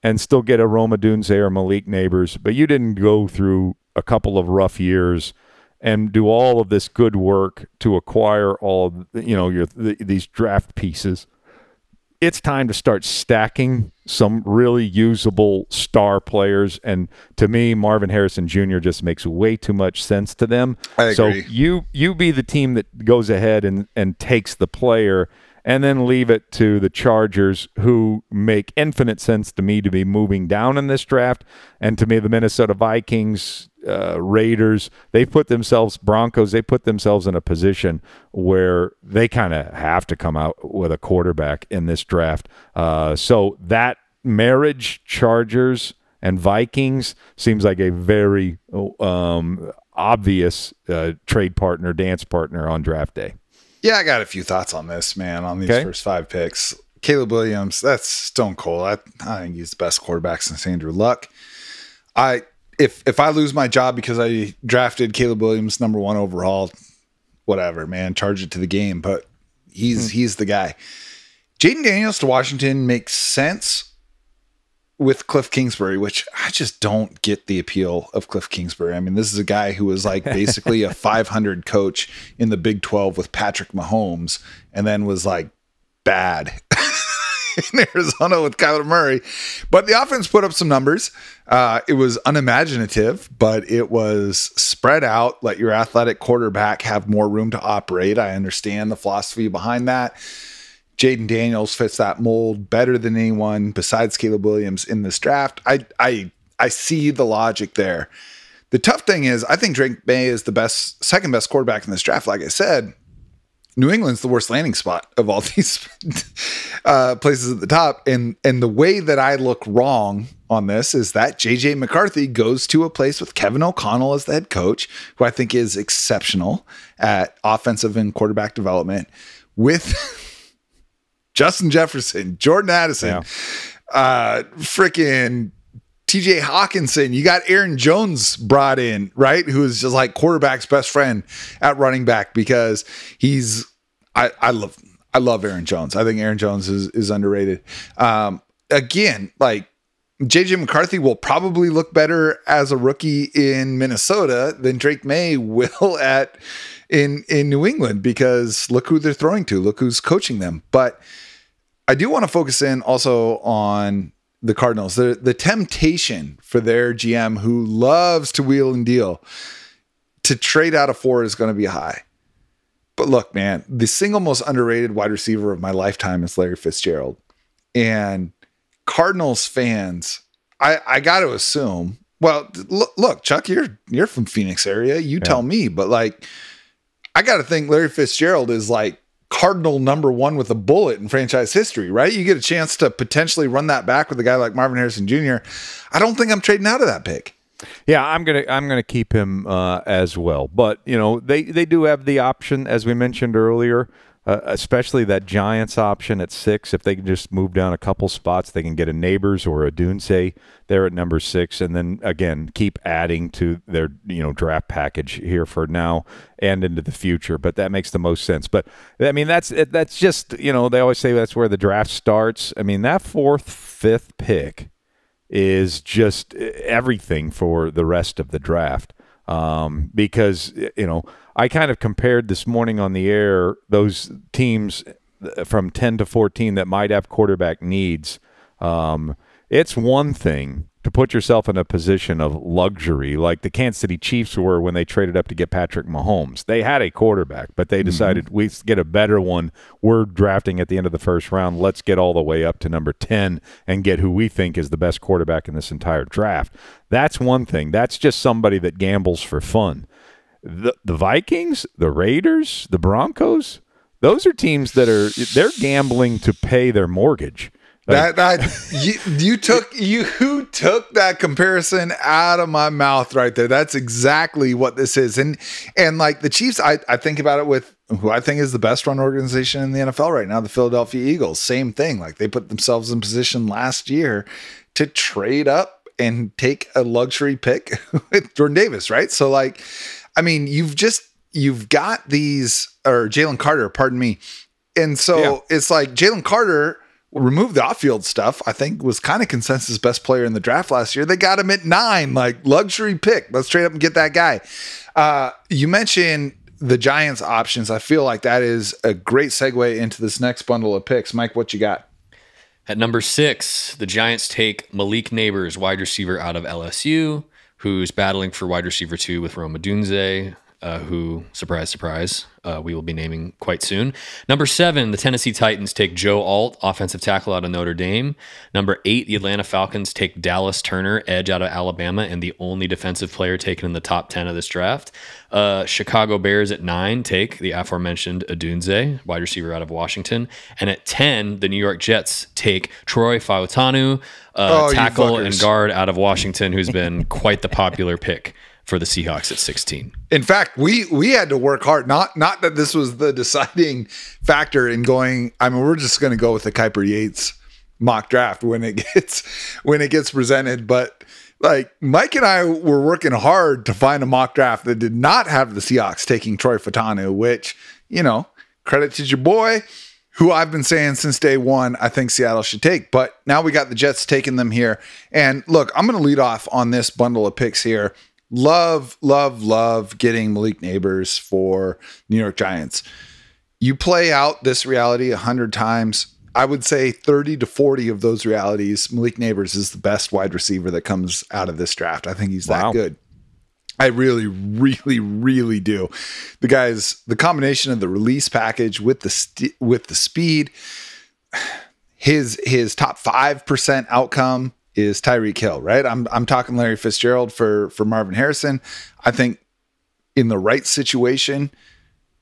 and still get a Rome Odunze or Malik Neighbors, but you didn't go through a couple of rough years and do all of this good work to acquire all of, these draft pieces. It's time to start stacking some really usable star players. And to me, Marvin Harrison Jr. just makes way too much sense to them. I agree. So you be the team that goes ahead and takes the player, and then leave it to the Chargers, who make infinite sense to me to be moving down in this draft. And to me, the Minnesota Vikings, Raiders, Broncos, they put themselves in a position where they kind of have to come out with a quarterback in this draft. So that marriage, Chargers and Vikings, seems like a very obvious trade partner, dance partner on draft day. Yeah, I got a few thoughts on this, man, on these first 5 picks. Caleb Williams, that's stone cold. I think he's the best quarterback since Andrew Luck. If I lose my job because I drafted Caleb Williams number 1 overall, whatever, man, charge it to the game. But he's the guy. Jaden Daniels to Washington makes sense with Cliff Kingsbury, which I just don't get the appeal of Cliff Kingsbury. I mean, this is a guy who was like basically a 500 coach in the Big 12 with Patrick Mahomes, and then was like bad in Arizona with Kyler Murray. But the offense put up some numbers. It was unimaginative, but it was spread out. Let your athletic quarterback have more room to operate. I understand the philosophy behind that. Jaden Daniels fits that mold better than anyone besides Caleb Williams in this draft. I see the logic there. The tough thing is, I think Drake May is the second best quarterback in this draft. Like I said, New England's the worst landing spot of all these places at the top. And the way that I look wrong on this is that J.J. McCarthy goes to a place with Kevin O'Connell as the head coach, who I think is exceptional at offensive and quarterback development, with Justin Jefferson, Jordan Addison, freaking TJ Hawkinson. You got Aaron Jones brought in, right? Who is just like quarterback's best friend at running back, because I love Aaron Jones. I think Aaron Jones is underrated. Again, like JJ McCarthy will probably look better as a rookie in Minnesota than Drake May will in New England, because look who they're throwing to, look who's coaching them. But I do want to focus in also on the Cardinals. The temptation for their GM, who loves to wheel and deal, to trade out of 4 is going to be high. But look, man, the single most underrated wide receiver of my lifetime is Larry Fitzgerald. And Cardinals fans, I got to assume, well, look, Chuck, you're from Phoenix area. You tell me, but like, I got to think Larry Fitzgerald is like Cardinal number one with a bullet in franchise history, right? You get a chance to potentially run that back with a guy like Marvin Harrison Jr. I don't think I'm trading out of that pick. Yeah, I'm gonna keep him as well. But they do have the option, as we mentioned earlier, especially that Giants option at 6. If they can just move down a couple spots, they can get a Neighbors or a Dunze there at number 6, and then again keep adding to their draft package here for now and into the future. But that makes the most sense. But I mean that's just they always say that's where the draft starts. I mean that 4th, 5th pick is just everything for the rest of the draft. Because, I kind of compared this morning on the air those teams from 10 to 14 that might have quarterback needs. It's one thing to put yourself in a position of luxury like the Kansas City Chiefs were when they traded up to get Patrick Mahomes. They had a quarterback, but they decided we get a better one. We're drafting at the end of the first round. Let's get all the way up to number 10 and get who we think is the best quarterback in this entire draft. That's one thing. That's just somebody that gambles for fun. The Vikings, the Raiders, the Broncos, those are teams that they're gambling to pay their mortgage. You took that comparison out of my mouth right there. That's exactly what this is. And like the Chiefs, I think about it with who I think is the best run organization in the NFL right now, the Philadelphia Eagles. Same thing. Like they put themselves in position last year to trade up and take a luxury pick with Jordan Davis, right? So like, I mean, you've got these, or Jalen Carter, pardon me. And so It's like Jalen Carter removed the off-field stuff, I think was kind of consensus best player in the draft last year. They got him at 9, like luxury pick. Let's trade up and get that guy. You mentioned the Giants options. I feel like that is a great segue into this next bundle of picks. Mike, what you got? At number 6, the Giants take Malik Neighbors, wide receiver out of LSU, who's battling for wide receiver 2 with Rome Odunze, who, surprise, surprise, we will be naming quite soon. Number 7, the Tennessee Titans take Joe Alt, offensive tackle out of Notre Dame. Number 8, the Atlanta Falcons take Dallas Turner, edge out of Alabama, and the only defensive player taken in the top 10 of this draft. Chicago Bears at 9 take the aforementioned Odunze, wide receiver out of Washington. And at 10, the New York Jets take Troy Fautanu, tackle and guard out of Washington, who's been quite the popular pick for the Seahawks at 16. In fact, we had to work hard. Not that this was the deciding factor in going. I mean, we're just going to go with the Kiper Yates mock draft when it gets presented. But like Mike and I were working hard to find a mock draft that did not have the Seahawks taking Troy Fautanu, which, credit to your boy, who I've been saying since day one, I think Seattle should take. But now we got the Jets taking them here. And look, I'm going to lead off on this bundle of picks here. Love getting Malik Neighbors for New York Giants. You play out this reality 100 times. I would say 30 to 40 of those realities, Malik Neighbors is the best wide receiver that comes out of this draft. I think he's that good. I really, really, really do. The combination of the release package with the speed, his top 5% outcome is Tyreek Hill, right? I'm talking Larry Fitzgerald for Marvin Harrison. I think in the right situation,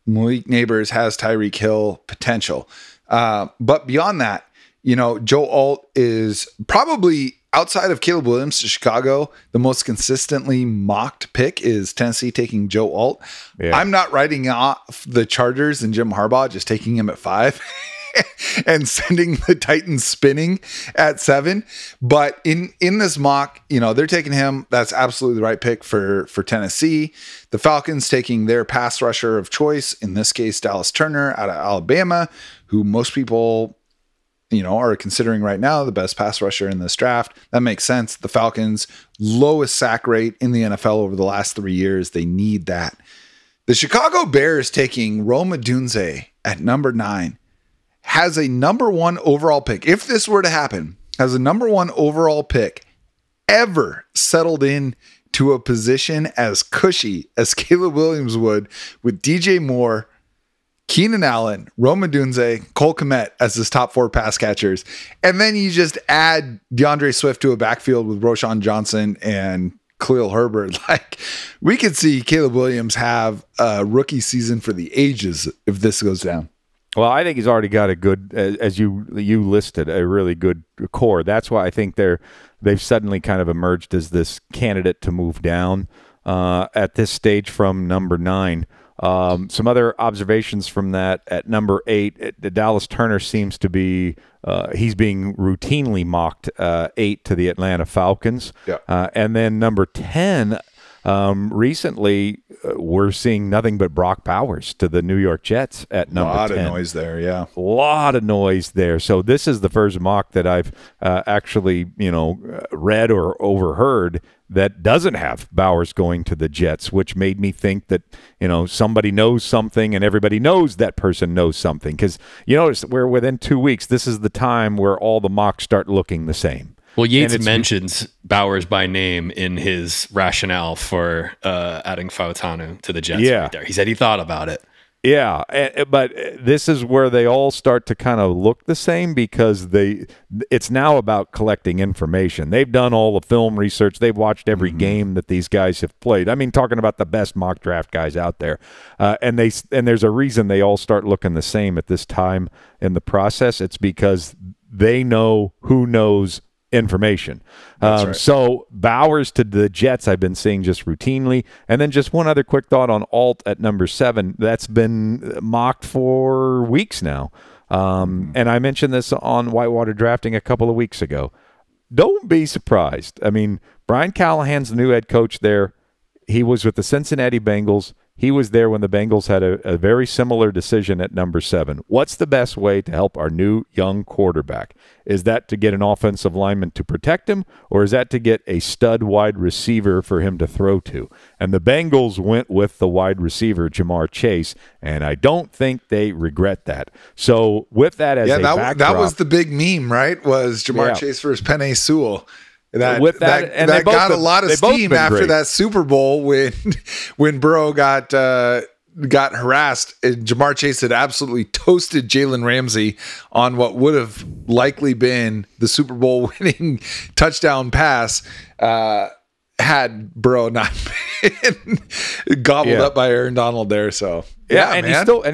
Malik Neighbors has Tyreek Hill potential. But beyond that, Joe Alt is probably, outside of Caleb Williams to Chicago, the most consistently mocked pick is Tennessee taking Joe Alt. Yeah. I'm not writing off the Chargers and Jim Harbaugh just taking him at 5. And sending the Titans spinning at 7. But in this mock, they're taking him. That's absolutely the right pick for Tennessee. The Falcons taking their pass rusher of choice, in this case, Dallas Turner out of Alabama, who most people, are considering right now the best pass rusher in this draft. That makes sense. The Falcons, lowest sack rate in the NFL over the last 3 years. They need that. The Chicago Bears taking Rome Odunze at number 9. Has a number 1 overall pick. If this were to happen, has a number 1 overall pick ever settled in to a position as cushy as Caleb Williams would, with DJ Moore, Keenan Allen, Rome Odunze, Cole Kmet as his top 4 pass catchers. And then you just add DeAndre Swift to a backfield with Roshan Johnson and Khalil Herbert. Like, we could see Caleb Williams have a rookie season for the ages if this goes down. Well, I think he's already got a good, as you listed, a really good core. That's why I think they've suddenly kind of emerged as this candidate to move down at this stage from number 9. Some other observations from that at number 8, the Dallas Turner seems to be he's being routinely mocked 8 to the Atlanta Falcons. Yeah. And then number 10, recently we're seeing nothing but Brock Bowers to the New York Jets at number 10. A lot of noise there, yeah. A lot of noise there. So this is the first mock that I've actually, read or overheard that doesn't have Bowers going to the Jets, which made me think that, somebody knows something and everybody knows that person knows something. Because you notice we're within 2 weeks. This is the time where all the mocks start looking the same. Well, Yates mentions Bowers by name in his rationale for adding Fautanu to the Jets right there. He said he thought about it. Yeah, but this is where they all start to kind of look the same because it's now about collecting information. They've done all the film research. They've watched every game that these guys have played. I mean, talking about the best mock draft guys out there. And there's a reason they all start looking the same at this time in the process. It's because they know who knows information. Right. So Bowers to the Jets I've been seeing just routinely. And then just one other quick thought on Alt at number 7. That's been mocked for weeks now. And I mentioned this on Whitewater Drafting a couple of weeks ago. Don't be surprised. I mean, Brian Callahan's the new head coach there. He was with the Cincinnati Bengals. He was there when the Bengals had a very similar decision at number 7. What's the best way to help our new young quarterback? Is that to get an offensive lineman to protect him, or is that to get a stud wide receiver for him to throw to? And the Bengals went with the wide receiver, Jamar Chase, and I don't think they regret that. So with that as a backdrop, that was the big meme, right? Was Jamar Chase versus Penei Sewell. That got a lot of steam after that Super Bowl when Burrow got harassed. And Jamar Chase had absolutely toasted Jalen Ramsey on what would have likely been the Super Bowl winning touchdown pass had Burrow not been gobbled up by Aaron Donald there. So and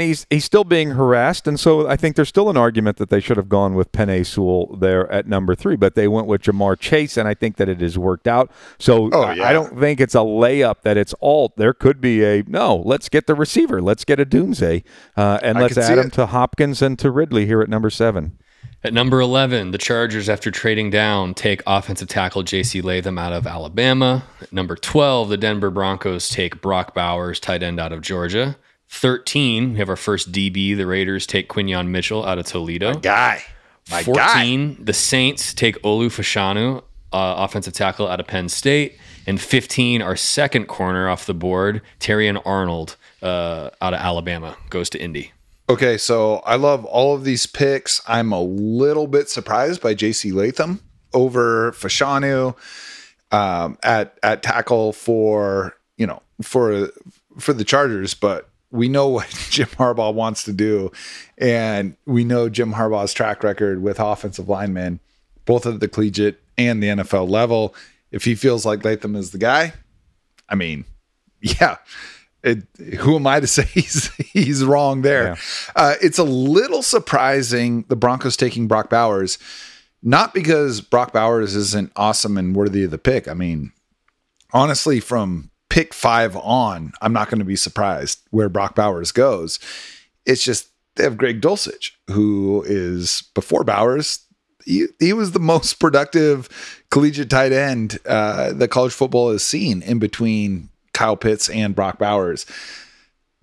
he's still being harassed, and so I think there's still an argument that they should have gone with Penei Sewell there at number 3, but they went with Jamar Chase, and I think that it has worked out. So I don't think it's a layup that it's Alt. There could be let's get the receiver, let's get a Doomsday, and let's add him to Hopkins and to Ridley here at number 7. At number 11, the Chargers, after trading down, take offensive tackle J.C. Latham out of Alabama. At number 12, the Denver Broncos take Brock Bowers, tight end out of Georgia. 13, we have our first DB. The Raiders take Quinyon Mitchell out of Toledo. My guy. 14, the Saints take Olu Fashanu, offensive tackle out of Penn State. And 15, our second corner off the board, Terrion Arnold out of Alabama, goes to Indy. Okay, so I love all of these picks. I'm a little bit surprised by J.C. Latham over Fashanu at tackle for the Chargers, but we know what Jim Harbaugh wants to do, and we know Jim Harbaugh's track record with offensive linemen, both at the collegiate and the NFL level. If he feels like Latham is the guy, I mean, who am I to say he's wrong there? Yeah. It's a little surprising the Broncos taking Brock Bowers, not because Brock Bowers isn't awesome and worthy of the pick. I mean, honestly, from pick 5 on, I'm not going to be surprised where Brock Bowers goes. It's just they have Greg Dulcich, who is, before Bowers, he was the most productive collegiate tight end that college football has seen in between Kyle Pitts and Brock Bowers.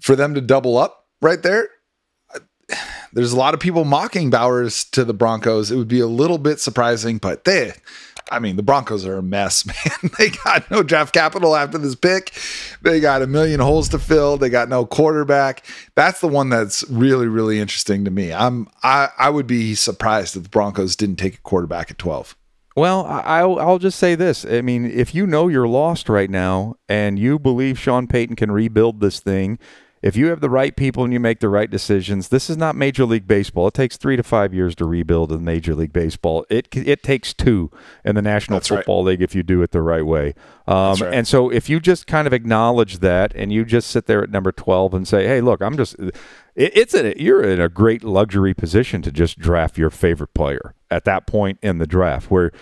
For them to double up right there, there's a lot of people mocking Bowers to the Broncos. It would be a little bit surprising, but the Broncos are a mess, man. They got no draft capital after this pick. They got a million holes to fill. They got no quarterback. That's the one that's really, really interesting to me. I would be surprised if the Broncos didn't take a quarterback at 12. Well, I'll just say this. I mean, if you know you're lost right now and you believe Sean Payton can rebuild this thing, if you have the right people and you make the right decisions, this is not Major League Baseball. It takes 3 to 5 years to rebuild in Major League Baseball. It takes 2 in the National Football League if you do it the right way. And so if you just kind of acknowledge that and you just sit there at number 12 and say, hey, look, you're in a great luxury position to just draft your favorite player at that point in the draft, where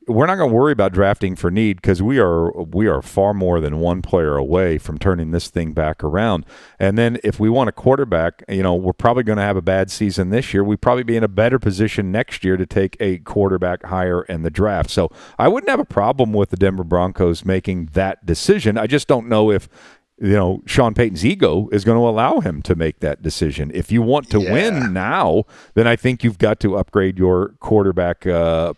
we're not going to worry about drafting for need, because we are far more than one player away from turning this thing back around. And then if we want a quarterback, we're probably going to have a bad season this year. We'd probably be in a better position next year to take a quarterback higher in the draft. So I wouldn't have a problem with the Denver Broncos making that decision. I just don't know if Sean Payton's ego is going to allow him to make that decision. If you want to win now, then I think you've got to upgrade your quarterback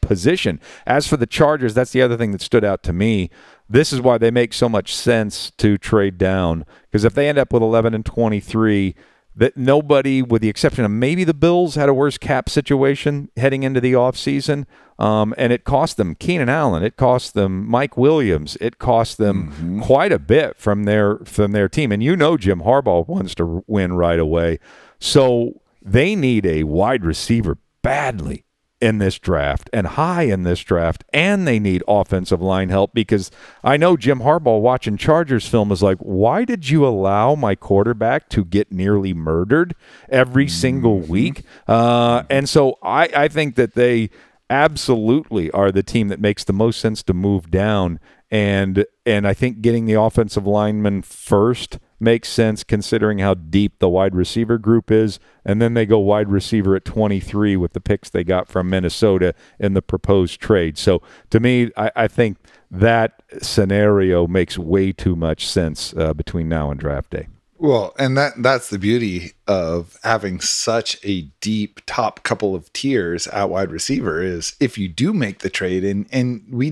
position. As for the Chargers, that's the other thing that stood out to me. This is why they make so much sense to trade down, because if they end up with 11 and 23, that nobody, with the exception of maybe the Bills, had a worse cap situation heading into the offseason. And it cost them Keenan Allen. It cost them Mike Williams. It cost them quite a bit from their team. And Jim Harbaugh wants to win right away. So they need a wide receiver badly in this draft and high in this draft, and they need offensive line help, because I know Jim Harbaugh, watching Chargers film, is like, why did you allow my quarterback to get nearly murdered every single week? And so I think that they absolutely are the team that makes the most sense to move down, and I think getting the offensive lineman first makes sense, considering how deep the wide receiver group is. And then they go wide receiver at 23 with the picks they got from Minnesota in the proposed trade. So to me, I think that scenario makes way too much sense between now and draft day. Well, and that's the beauty of having such a deep top couple of tiers at wide receiver, is if you do make the trade, and we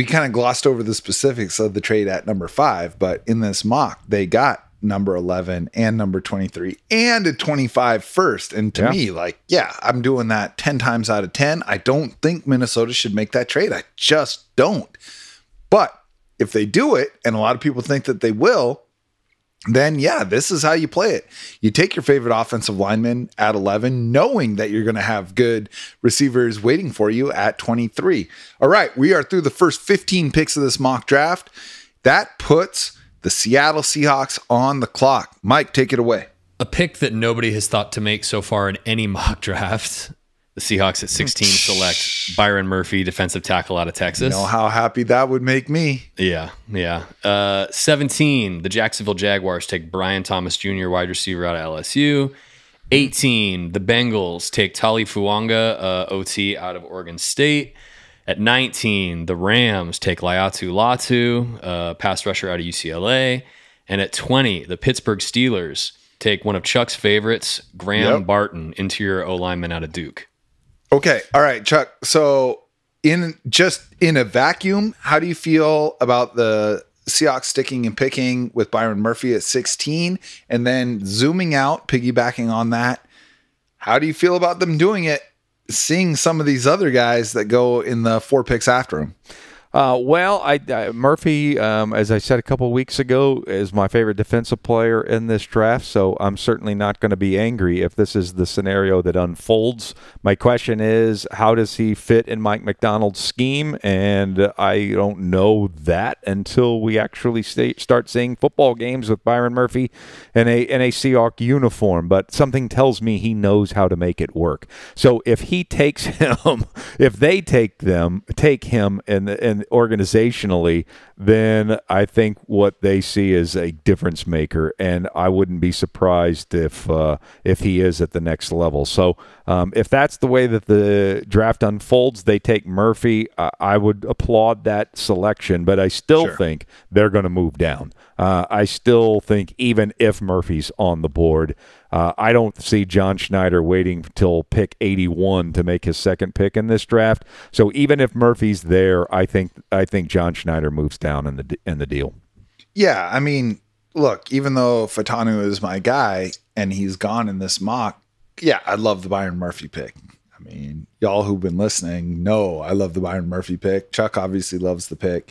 kind of glossed over the specifics of the trade at number 5, but in this mock, they got number 11 and number 23 and a 25 first. And to me, I'm doing that 10 times out of 10. I don't think Minnesota should make that trade. I just don't. But if they do it, and a lot of people think that they will, then this is how you play it. You take your favorite offensive lineman at 11, knowing that you're going to have good receivers waiting for you at 23. All right, we are through the first 15 picks of this mock draft. That puts the Seattle Seahawks on the clock. Mike, take it away. A pick that nobody has thought to make so far in any mock draft. The Seahawks at 16 select Byron Murphy, defensive tackle out of Texas. You know how happy that would make me. Yeah. 17, the Jacksonville Jaguars take Brian Thomas Jr., wide receiver out of LSU. 18, the Bengals take Tali Fuanga, OT out of Oregon State. At 19, the Rams take Laiatu Latu, pass rusher out of UCLA. And at 20, the Pittsburgh Steelers take one of Chuck's favorites, Graham Barton, interior O-lineman out of Duke. Okay. All right, Chuck. So in a vacuum, how do you feel about the Seahawks sticking and picking with Byron Murphy at 16, and then zooming out, piggybacking on that? How do you feel about them doing it, seeing some of these other guys that go in the 4 picks after him? Murphy, as I said a couple of weeks ago, is my favorite defensive player in this draft, so I'm certainly not going to be angry if this is the scenario that unfolds. My question is, how does he fit in Mike Macdonald's scheme? And I don't know that until we actually start seeing football games with Byron Murphy in a Seahawk uniform, but something tells me he knows how to make it work. So if he takes him, if they take him and organizationally, then I think what they see is a difference maker, and I wouldn't be surprised if he is at the next level. So if that's the way that the draft unfolds, they take Murphy. I would applaud that selection, but I still think they're going to move down. I still think even if Murphy's on the board, I don't see John Schneider waiting till pick 81 to make his second pick in this draft. So even if Murphy's there, I think John Schneider moves down in the deal. Yeah, I mean, look, even though Fatanu is my guy and he's gone in this mock, I love the Byron Murphy pick. I mean, y'all who've been listening know I love the Byron Murphy pick. Chuck obviously loves the pick.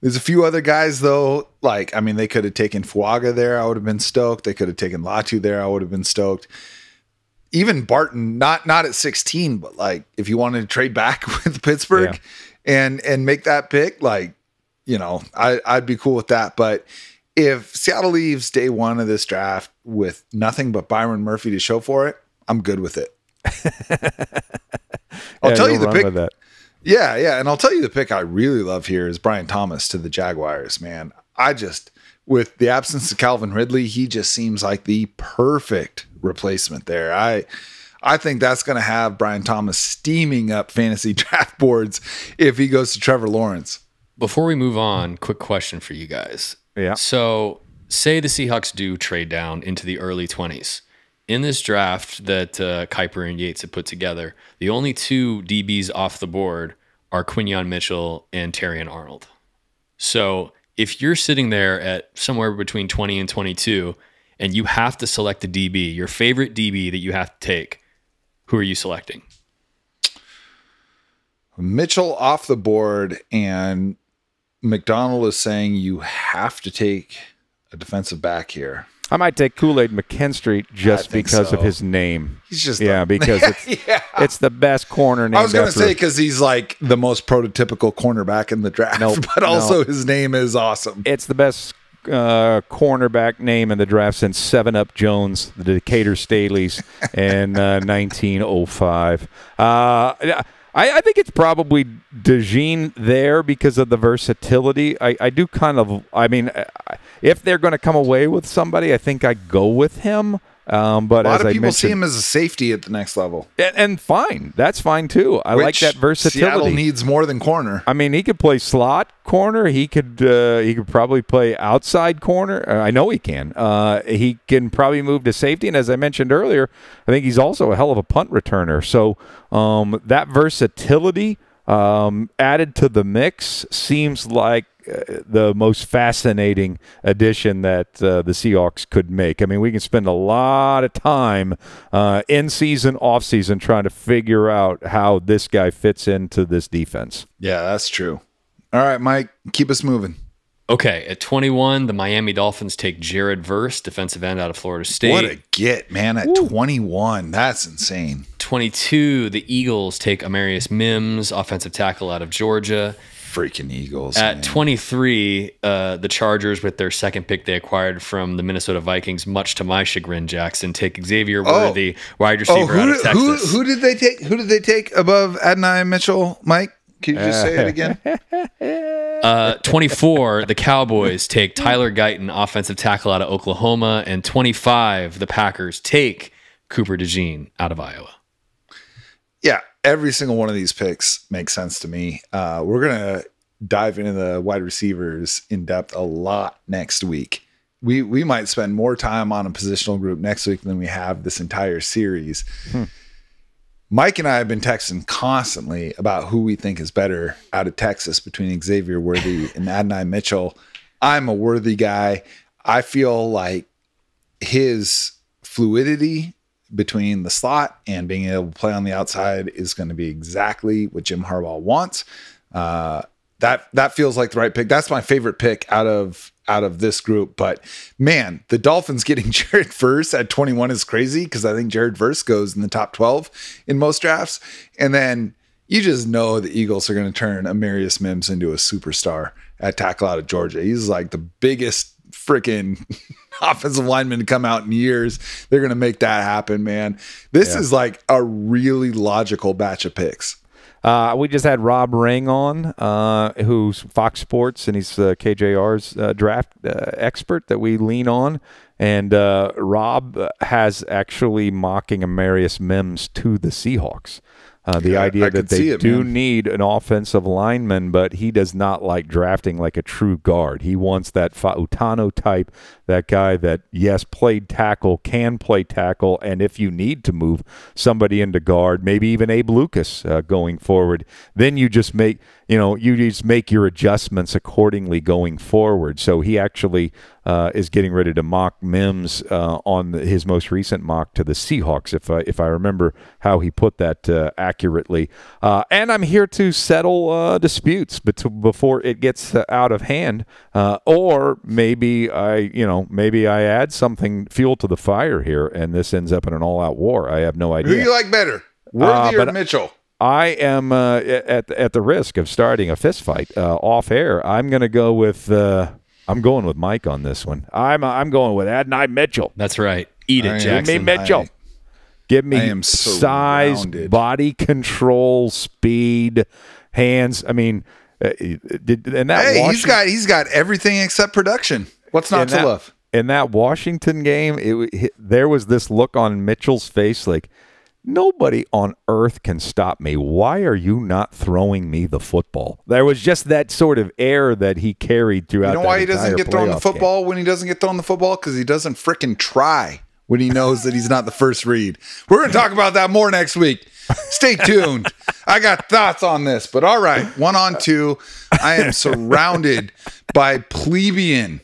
There's a few other guys though. Like, I mean, they could have taken Fuaga there. I would have been stoked. They could have taken Latu there. I would have been stoked. Even Barton, not at 16, but like if you wanted to trade back with Pittsburgh and make that pick, like, you know, I'd be cool with that. But if Seattle leaves day one of this draft with nothing but Byron Murphy to show for it, I'm good with it. I'll tell you the pick. Yeah. And I'll tell you the pick I really love here is Brian Thomas to the Jaguars, man. With the absence of Calvin Ridley, he just seems like the perfect replacement there. I think that's going to have Brian Thomas steaming up fantasy draft boards if he goes to Trevor Lawrence. Before we move on, quick question for you guys. Yeah. So say the Seahawks do trade down into the early 20s. In this draft that Kiper and Yates have put together, the only two DBs off the board are Quinyon Mitchell and Terrion Arnold. So if you're sitting there at somewhere between 20 and 22 and you have to select a DB, your favorite DB that you have to take, who are you selecting? Mitchell off the board, and McDonald is saying you have to take a defensive back here. I might take Kool-Aid McKinstry just because of his name. He's just because it's the best corner name. I was going to say because he's like the most prototypical cornerback in the draft, but also his name is awesome. It's the best cornerback name in the draft since 7-Up Jones, the Decatur Staleys in 1905. I think it's probably DeJean there because of the versatility. I do kind of, I mean, if they're going to come away with somebody, I think I go with him. But a lot of people see him as a safety at the next level, and fine, that's fine too. I like that versatility. Seattle needs more than corner. I mean, he could play slot corner. He could probably play outside corner. I know he can. He can probably move to safety, and as I mentioned earlier, I think he's also a hell of a punt returner. So that versatility added to the mix seems like the most fascinating addition that the Seahawks could make. I mean, we can spend a lot of time in season, off season, trying to figure out how this guy fits into this defense. Yeah, that's true. All right, Mike, keep us moving. Okay, at 21, the Miami Dolphins take Jared Verse, defensive end out of Florida State. What a get, man, at 21. That's insane. 22, the Eagles take Amarius Mims, offensive tackle out of Georgia. Freaking Eagles. At man. 23, the Chargers, with their second pick they acquired from the Minnesota Vikings, much to my chagrin, Jackson, take Xavier Worthy, wide receiver out of Texas. Who did they take? Who did they take above Adonai Mitchell, Mike? Can you just say it again? 24, the Cowboys take Tyler Guyton, offensive tackle out of Oklahoma. And 25, the Packers take Cooper DeJean out of Iowa. Yeah, every single one of these picks makes sense to me. We're going to dive into the wide receivers in depth a lot next week. We might spend more time on a positional group next week than we have this entire series. Mike and I have been texting constantly about who we think is better out of Texas between Xavier Worthy and Adonai Mitchell. I'm a Worthy guy. I feel like his fluidity between the slot and being able to play on the outside is going to be exactly what Jim Harbaugh wants. That feels like the right pick. That's my favorite pick out of this group. But man, the Dolphins getting Jared Verse at 21 is crazy because I think Jared Verse goes in the top 12 in most drafts. And then you just know the Eagles are going to turn Amarius Mims into a superstar at tackle out of Georgia. He's like the biggest freaking offensive lineman to come out in years. They're going to make that happen, man. This is like a really logical batch of picks. We just had Rob Ring on, who's Fox Sports, and he's KJR's draft expert that we lean on. And Rob has actually mocking Amarius Mims to the Seahawks. The idea that they do need an offensive lineman, but he does not like drafting like a true guard. He wants that Fautano type, that guy that, yes, played tackle, can play tackle, and if you need to move somebody into guard, maybe even Abe Lucas going forward, then you just make your adjustments accordingly going forward. So he actually is getting ready to mock Mims on his most recent mock to the Seahawks, if I remember how he put that accurately. accurately. And I'm here to settle disputes before it gets out of hand. Or maybe I add something fuel to the fire here, and this ends up in an all-out war. I have no idea. Who do you like better, Worthy or Mitchell? I am at the risk of starting a fist fight off air. I'm going to go with I'm going with Mike on this one. I'm going with Adonai Mitchell. That's right. Eat it, Jacson. Give me Mitchell. Give me size, body control, speed, hands. I mean, he's got everything except production. What's not to love? In that Washington game, there was this look on Mitchell's face like, nobody on earth can stop me. Why are you not throwing me the football? There was just that sort of air that he carried throughout. You know why he doesn't get thrown the football when he doesn't get thrown the football? Because he doesn't frickin' try when he knows that he's not the first read. We're going to talk about that more next week. Stay tuned. I got thoughts on this. But all right, 1 on 2. I am surrounded by plebeian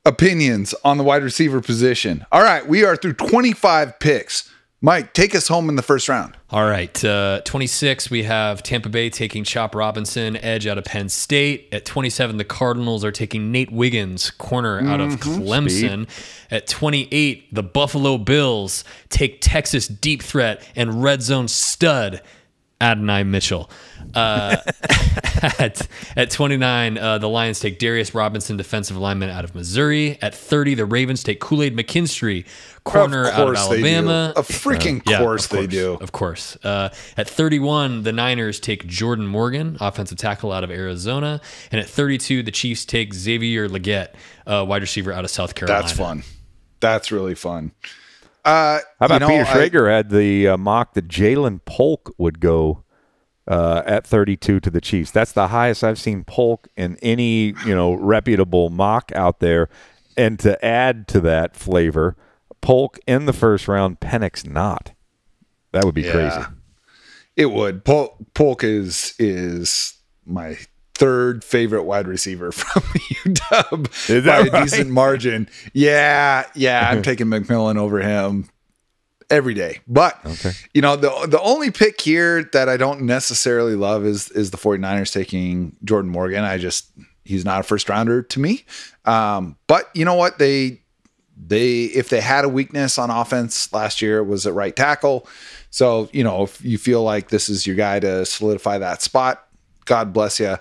opinions on the wide receiver position. All right, we are through 25 picks. Mike, take us home in the first round. All right. 26, we have Tampa Bay taking Chop Robinson, edge out of Penn State. At 27, the Cardinals are taking Nate Wiggins, corner out of Clemson. Speed. At 28, the Buffalo Bills take Texas deep threat and red zone stud, Adonai Mitchell. At 29, the Lions take Darius Robinson, defensive lineman out of Missouri. At 30, the Ravens take Kool-Aid McKinstry, corner out of Alabama. Of course they do. Of course. At 31, the Niners take Jordan Morgan, offensive tackle out of Arizona. And at 32, the Chiefs take Xavier Legette, wide receiver out of South Carolina. That's fun. That's really fun. How about Peter Schrager had the mock that Jalen Polk would go at 32 to the Chiefs. That's the highest I've seen Polk in any reputable mock out there. And to add to that flavor, Polk in the first round, Penix not. That would be crazy. It would. Polk is my third favorite wide receiver from UW by a decent margin. Yeah, I'm taking McMillan over him every day. But, the only pick here that I don't necessarily love is the 49ers taking Jordan Morgan. He's not a first rounder to me. But you know what? If they had a weakness on offense last year, it was at right tackle. So, if you feel like this is your guy to solidify that spot, God bless you.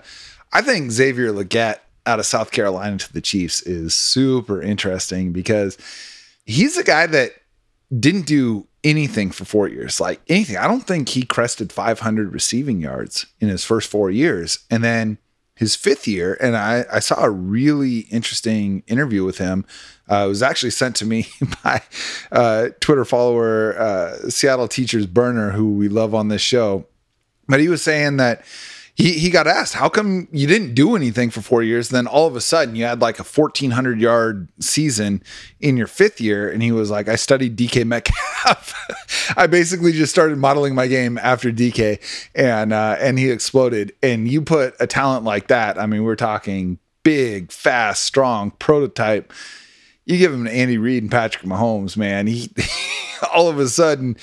I think Xavier Legette out of South Carolina to the Chiefs is super interesting because he's a guy that didn't do anything for 4 years, like anything. I don't think he crested 500 receiving yards in his first 4 years. And then his fifth year, and I saw a really interesting interview with him. It was actually sent to me by Twitter follower, Seattle Teachers Burner, who we love on this show. But he was saying that he got asked, how come you didn't do anything for 4 years? Then all of a sudden you had like a 1,400 yard season in your fifth year. And he was like, I studied DK Metcalf. I basically just started modeling my game after DK and he exploded. And you put a talent like that. I mean, we're talking big, fast, strong prototype. You give him to Andy Reid and Patrick Mahomes, man. He all of a sudden,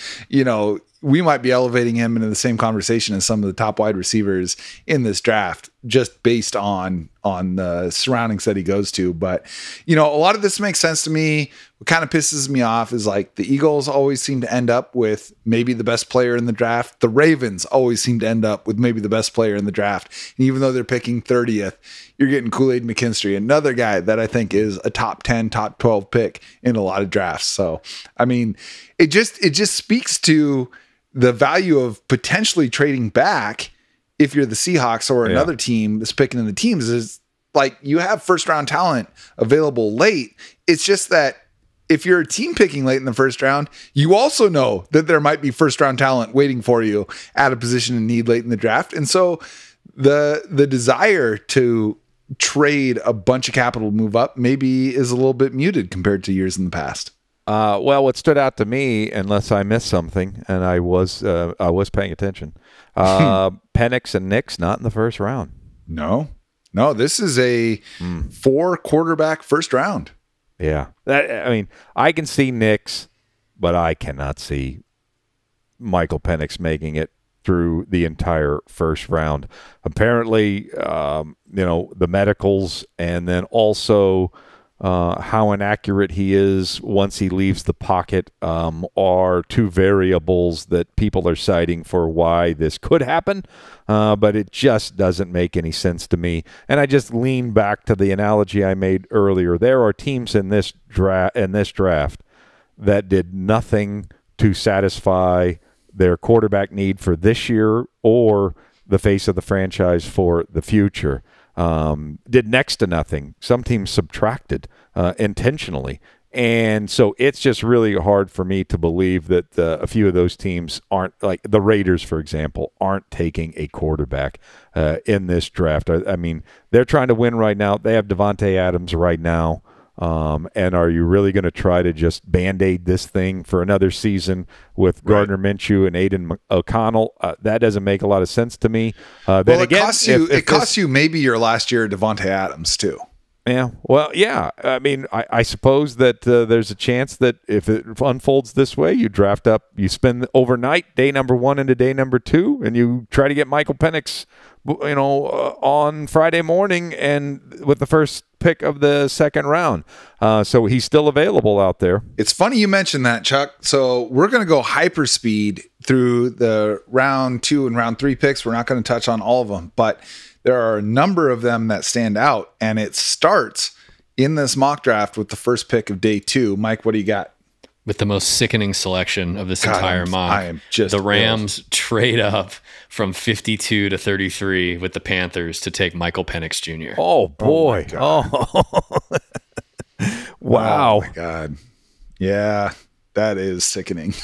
we might be elevating him into the same conversation as some of the top wide receivers in this draft, just based on the surroundings that he goes to. But, a lot of this makes sense to me. What kind of pisses me off is like the Eagles always seem to end up with maybe the best player in the draft. The Ravens always seem to end up with maybe the best player in the draft. And even though they're picking 30th, you're getting Kool-Aid McKinstry, another guy that I think is a top 10, top 12 pick in a lot of drafts. So, I mean, it just speaks to the value of potentially trading back if you're the Seahawks or another team that's picking in the teams. Is like you have first round talent available late. It's just that if you're a team picking late in the first round, you also know that there might be first round talent waiting for you at a position in need late in the draft. And so the desire to trade a bunch of capital to move up maybe is a little bit muted compared to years in the past. Well, what stood out to me, unless I missed something, and I was paying attention, Penix and Nix not in the first round. No, this is a 4 quarterback first round. Yeah, I can see Nix, but I cannot see Michael Penix making it through the entire first round. Apparently, the medicals, and then also how inaccurate he is once he leaves the pocket are two variables that people are citing for why this could happen, but it just doesn't make any sense to me. And I just lean back to the analogy I made earlier. There are teams in this draft that did nothing to satisfy their quarterback need for this year or the face of the franchise for the future. Did next to nothing. Some teams subtracted intentionally. And so it's just really hard for me to believe that a few of those teams aren't, like the Raiders, for example, aren't taking a quarterback in this draft. I mean, they're trying to win right now. They have Devontae Adams right now. And are you really going to try to just Band-Aid this thing for another season with Gardner Minshew and Aiden O'Connell? That doesn't make a lot of sense to me. It costs you maybe your last year of Devontae Adams too. Yeah. Well, yeah. I mean, I suppose that there's a chance that if it unfolds this way, you draft up, you spend overnight, day number 1 into day number 2, and you try to get Michael Penix, on Friday morning and with the first pick of the second round. So he's still available out there. It's funny you mentioned that, Chuck. So we're going to go hyperspeed through the round 2 and round 3 picks. We're not going to touch on all of them, but there are a number of them that stand out, and it starts in this mock draft with the first pick of day 2. Mike, what do you got? With the most sickening selection of this entire mock. I am just the Rams trade up from 52 to 33 with the Panthers to take Michael Penix Jr. Oh, boy. Wow. Oh, my God. Yeah, that is sickening.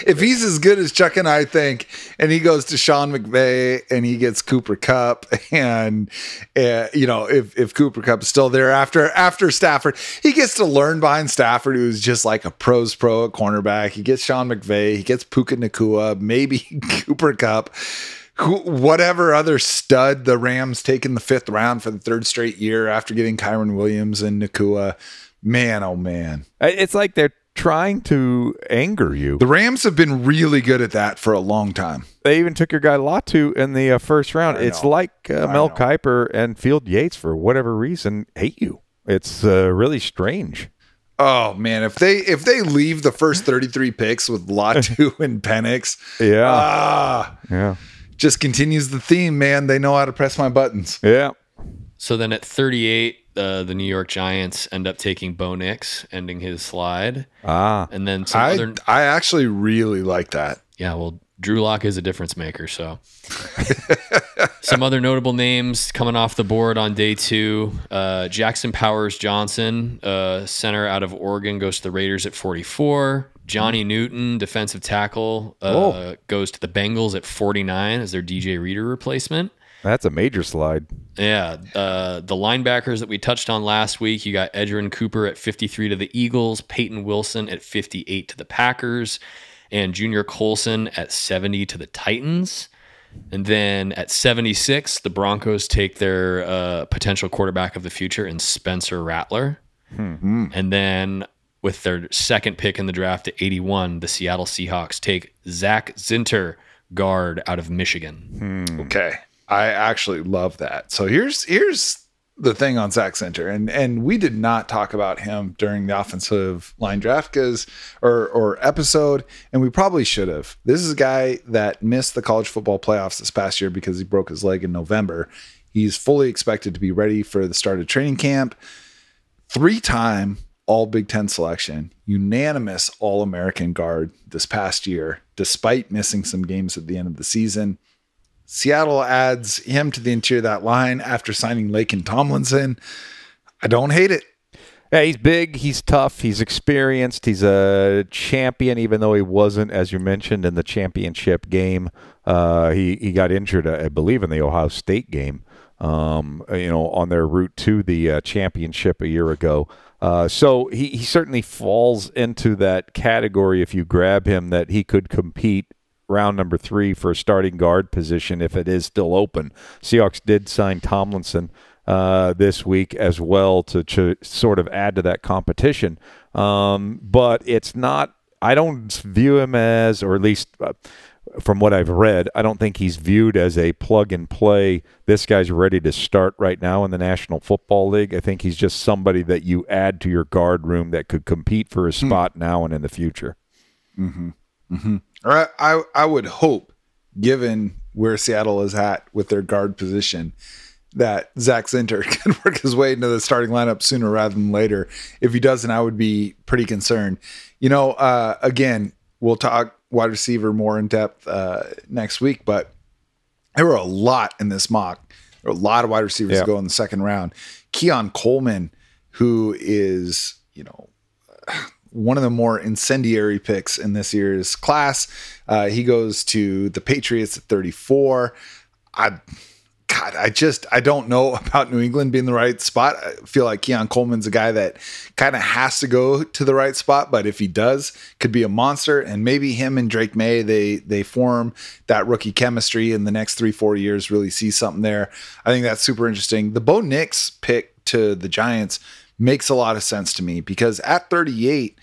If he's as good as Chuck and I think, and he goes to Sean McVay and he gets Cooper Kupp, and if Cooper Kupp is still there after Stafford, he gets to learn behind Stafford, who's just like a pro's pro at cornerback. He gets Sean McVay, he gets Puka Nacua, maybe Cooper Kupp, whatever other stud the Rams take in the 5th round for the 3rd straight year after getting Kyron Williams and Nacua. Man, oh man. It's like they're trying to anger you. The Rams have been really good at that for a long time. They even took your guy Latu in the first round. It's like Mel Kiper and Field Yates, for whatever reason, hate you. It's really strange. Oh man, if they leave the first 33 picks with Latu and Penix, just continues the theme, man. They know how to press my buttons. Yeah. So then at 38, the New York Giants end up taking Bo Nix, ending his slide. And then I actually really like that. Yeah, well, Drew Lock is a difference maker. So some other notable names coming off the board on day 2. Jackson Powers Johnson, center out of Oregon, goes to the Raiders at 44. Johnny Newton, defensive tackle, goes to the Bengals at 49 as their DJ Reader replacement. That's a major slide. Yeah. The linebackers that we touched on last week, you got Edgerrin Cooper at 53 to the Eagles, Peyton Wilson at 58 to the Packers, and Junior Colson at 70 to the Titans. And then at 76, the Broncos take their potential quarterback of the future in Spencer Rattler. And then with their second pick in the draft at 81, the Seattle Seahawks take Zach Zinter, guard out of Michigan. Okay. I actually love that. So here's the thing on Zach Zinter, and we did not talk about him during the offensive line draft or episode, and we probably should have. This is a guy that missed the college football playoffs this past year because he broke his leg in November. He's fully expected to be ready for the start of training camp. 3-time All Big Ten selection, unanimous All-American guard this past year, despite missing some games at the end of the season. Seattle adds him to the interior of that line after signing Laken Tomlinson. I don't hate it. Yeah, he's big, he's tough, he's experienced, he's a champion, even though he wasn't, as you mentioned, in the championship game. He got injured, I believe, in the Ohio State game, on their route to the championship a year ago. So he certainly falls into that category if you grab him, that he could compete round number 3 for a starting guard position if it is still open. Seahawks did sign Tomlinson this week as well to sort of add to that competition. But it's not, I don't view him as, or at least from what I've read, I don't think he's viewed as a plug and play. This guy's ready to start right now in the National Football League. I think he's just somebody that you add to your guard room that could compete for a spot now and in the future. Or I would hope, given where Seattle is at with their guard position, that Zach Zinter can work his way into the starting lineup sooner rather than later. If he doesn't, I would be pretty concerned. Again, we'll talk wide receiver more in depth next week, but there were a lot in this mock. There were a lot of wide receivers go in the second round. Keon Coleman, who is, one of the more incendiary picks in this year's class. He goes to the Patriots at 34. I don't know about New England being the right spot. I feel like Keon Coleman's a guy that kind of has to go to the right spot, but if he does, could be a monster. And maybe him and Drake May, they form that rookie chemistry in the next 3-4 years, really see something there. I think that's super interesting. The Bo Nix pick to the Giants makes a lot of sense to me because at 38,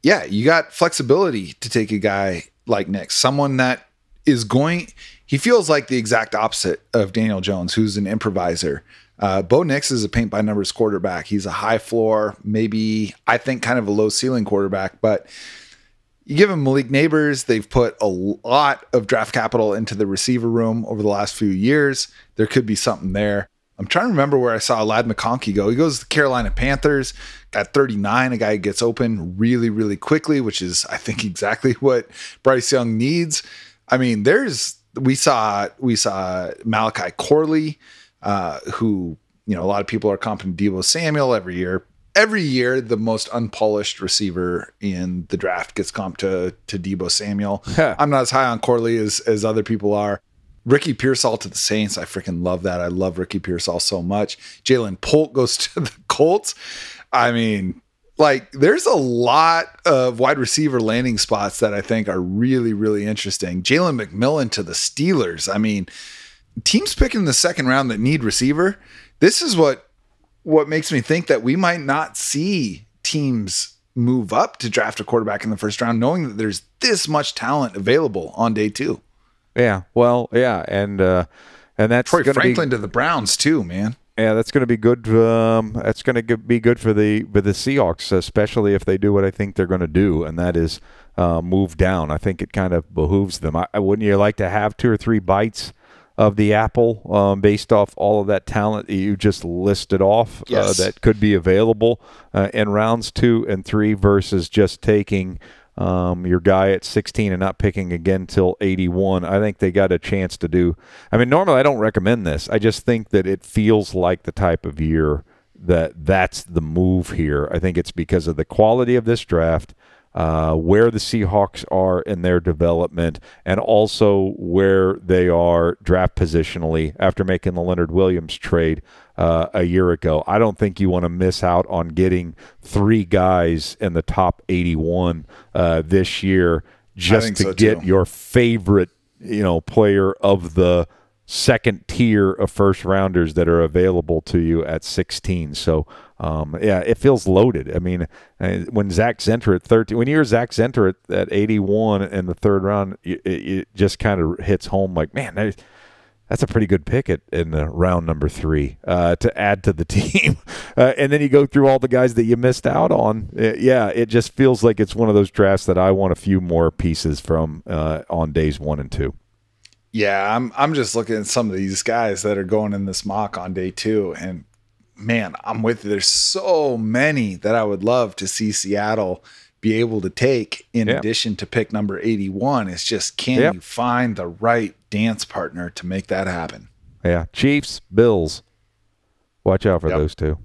you got flexibility to take a guy like Nix, someone that is going. He feels like the exact opposite of Daniel Jones, who's an improviser. Bo Nix is a paint by numbers quarterback. He's a high floor, maybe I think kind of a low ceiling quarterback, but you give him Malik Neighbors. They've put a lot of draft capital into the receiver room over the last few years. There could be something there. I'm trying to remember where I saw Ladd McConkey go. He goes to the Carolina Panthers, got 39, a guy who gets open really, really quickly, which is, I think, exactly what Bryce Young needs. I mean, we saw Malachi Corley, who, a lot of people are comping Deebo Samuel every year. Every year, the most unpolished receiver in the draft gets comped to Deebo Samuel. I'm not as high on Corley as other people are. Ricky Pearsall to the Saints. I freaking love that. I love Ricky Pearsall so much. Jalen Polt goes to the Colts. I mean, there's a lot of wide receiver landing spots that I think are really, really interesting. Jalen McMillan to the Steelers. I mean, teams picking in the second round that need receiver. This is what makes me think that we might not see teams move up to draft a quarterback in the first round, knowing that there's this much talent available on day 2. Yeah, well, yeah, and that's Troy Franklin to the Browns too, man. Yeah, that's going to be good. That's going to be good for the Seahawks, especially if they do what I think they're going to do, and that is move down. I think it kind of behooves them. Wouldn't you like to have 2 or 3 bites of the apple based off all of that talent that you just listed off that could be available in rounds 2 and 3 versus just taking your guy at 16 and not picking again till 81. I think they got a chance to do. I mean, normally I don't recommend this. I just think that it feels like the type of year that's the move here. I think it's because of the quality of this draft, where the Seahawks are in their development, and also where they are draft positionally after making the Leonard Williams trade a year ago. I don't think you want to miss out on getting 3 guys in the top 81 this year just to get your favorite, player of the second tier of first rounders that are available to you at 16. So, it feels loaded. I mean, when Zach Zinter at 13, when you hear Zach Zinter at 81 in the third round, it just kind of hits home like, man, that's a pretty good pick in round number 3 to add to the team. And then you go through all the guys that you missed out on. It just feels like it's one of those drafts that I want a few more pieces from on days 1 and 2. Yeah, I'm just looking at some of these guys that are going in this mock on day 2, and man, I'm with you. There's so many that I would love to see Seattle be able to take in addition to pick number 81. It's just, can you find the right dance partner to make that happen? Yeah. Chiefs, Bills. Watch out for those 2.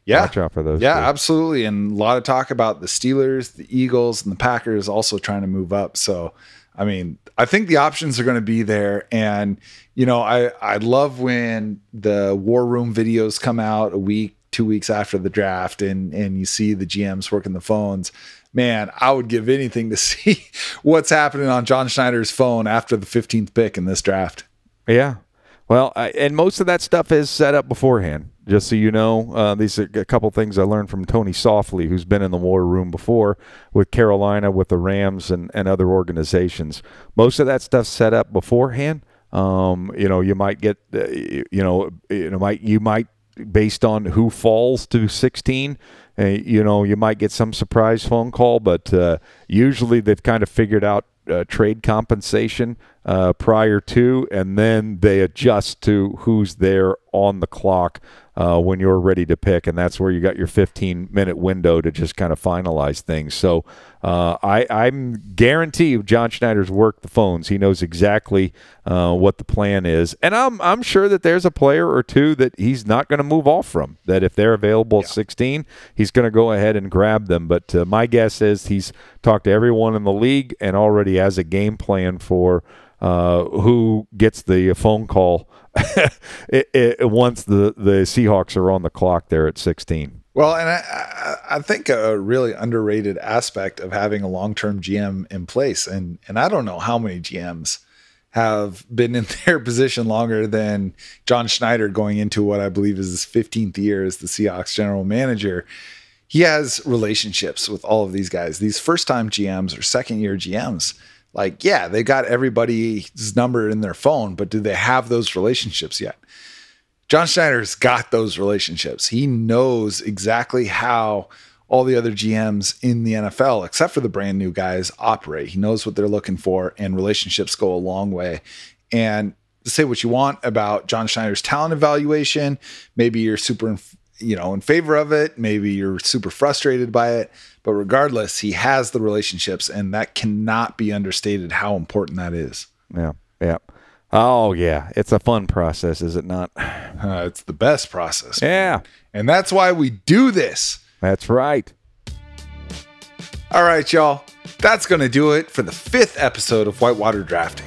Yeah. Watch out for those 2. Absolutely. And a lot of talk about the Steelers, the Eagles, and the Packers also trying to move up. So, I mean, I think the options are going to be there. And, I love when the War Room videos come out a week, 2 weeks after the draft, and you see the GMs working the phones. Man, I would give anything to see what's happening on John Schneider's phone after the 15th pick in this draft. Yeah. Well, and most of that stuff is set up beforehand. Just so you know, these are a couple things I learned from Tony Softly, who's been in the war room before with Carolina, with the Rams, and other organizations. Most of that stuff's set up beforehand. You might get, you might based on who falls to 16. You might get some surprise phone call, but usually they've kind of figured out trade compensation prior to, and then they adjust to who's there on the clock when you're ready to pick, and that's where you got your 15-minute window to just kind of finalize things. So I'm guaranteed John Schneider's worked the phones. He knows exactly what the plan is, and I'm sure that there's a player or two that he's not going to move off from, that if they're available at 16, he's going to go ahead and grab them. But my guess is he's talked to everyone in the league and already has a game plan for who gets the phone call once the Seahawks are on the clock there at 16. Well, and I think a really underrated aspect of having a long-term GM in place, and I don't know how many GMs have been in their position longer than John Schneider, going into what I believe is his 15th year as the Seahawks general manager. He has relationships with all of these guys, these first-time GMs or second-year GMs. Like, yeah, they got everybody's number in their phone, but do they have those relationships yet? John Schneider's got those relationships. He knows exactly how all the other GMs in the NFL, except for the brand new guys, operate. He knows what they're looking for, and relationships go a long way. And to say what you want about John Schneider's talent evaluation, maybe you're super in favor of it, maybe you're super frustrated by it, but regardless, he has the relationships, and that cannot be understated how important that is. Yeah. Oh, yeah. It's a fun process, is it not? It's the best process. Yeah. Man. And that's why we do this. That's right. All right, y'all. That's going to do it for the 5th episode of Whitewater Drafting.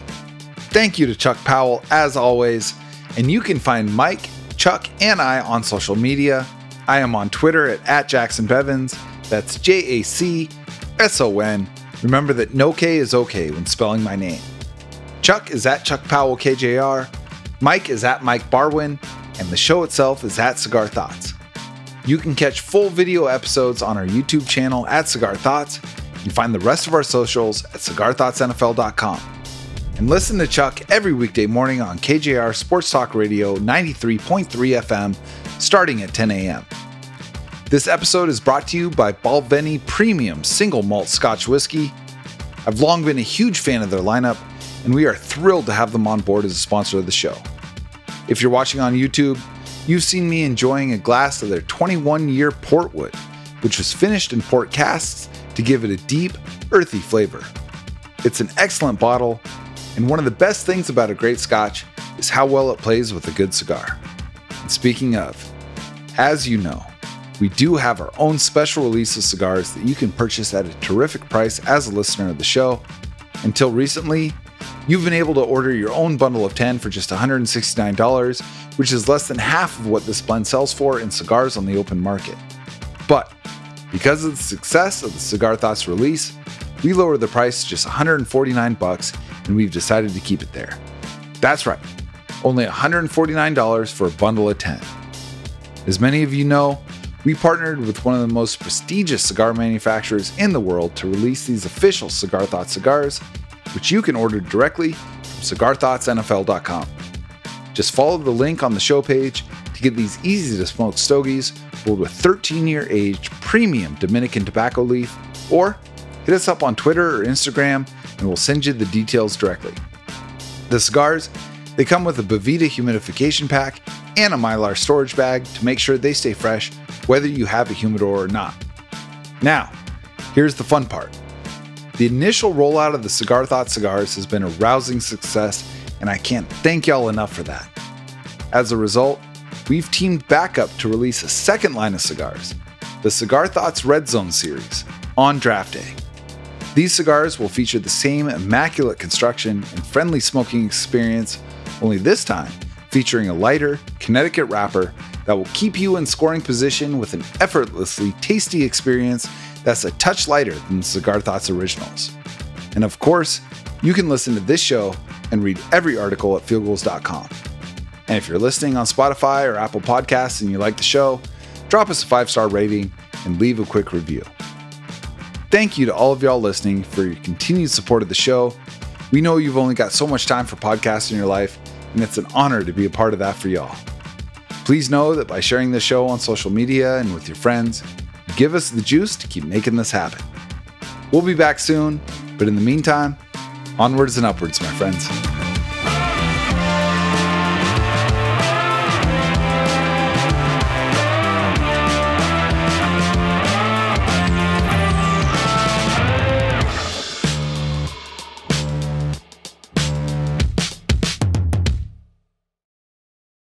Thank you to Chuck Powell, as always. And you can find Mike, Chuck, and I on social media. I am on Twitter at JacksonBevins. That's JACSON. Remember that no K is okay when spelling my name. Chuck is at Chuck Powell KJR. Mike is at Mike Barwin. And the show itself is at Cigar Thoughts. You can catch full video episodes on our YouTube channel at Cigar Thoughts. You can find the rest of our socials at cigarthoughtsnfl.com. And listen to Chuck every weekday morning on KJR Sports Talk Radio 93.3 FM, starting at 10 a.m. This episode is brought to you by Balvenie Premium Single Malt Scotch Whiskey. I've long been a huge fan of their lineup, and we are thrilled to have them on board as a sponsor of the show. If you're watching on YouTube, you've seen me enjoying a glass of their 21-year Portwood, which was finished in port casks to give it a deep, earthy flavor. It's an excellent bottle, and one of the best things about a great Scotch is how well it plays with a good cigar. And speaking of, as you know, we do have our own special release of cigars that you can purchase at a terrific price as a listener of the show. Until recently, you've been able to order your own bundle of 10 for just $169, which is less than half of what this blend sells for in cigars on the open market. But because of the success of the Cigar Thoughts release, we lowered the price to just $149, and we've decided to keep it there. That's right, only $149 for a bundle of 10. As many of you know, we partnered with one of the most prestigious cigar manufacturers in the world to release these official Cigar Thoughts cigars, which you can order directly from cigarthoughtsnfl.com. Just follow the link on the show page to get these easy-to-smoke stogies rolled with 13-year aged premium Dominican tobacco leaf, or hit us up on Twitter or Instagram and we'll send you the details directly. The cigars, they come with a Bovita humidification pack and a Mylar storage bag to make sure they stay fresh whether you have a humidor or not. Now, here's the fun part. The initial rollout of the Cigar Thoughts cigars has been a rousing success, and I can't thank y'all enough for that. As a result, we've teamed back up to release a second line of cigars, the Cigar Thoughts Red Zone series, on draft day. These cigars will feature the same immaculate construction and friendly smoking experience, only this time featuring a lighter, Connecticut wrapper that will keep you in scoring position with an effortlessly tasty experience that's a touch lighter than the Cigar Thoughts originals. And of course, you can listen to this show and read every article at fieldgoals.com. And if you're listening on Spotify or Apple Podcasts and you like the show, drop us a 5-star rating and leave a quick review. Thank you to all of y'all listening for your continued support of the show. We know you've only got so much time for podcasts in your life, and it's an honor to be a part of that for y'all. Please know that by sharing this show on social media and with your friends, you give us the juice to keep making this happen. We'll be back soon, but in the meantime, onwards and upwards, my friends.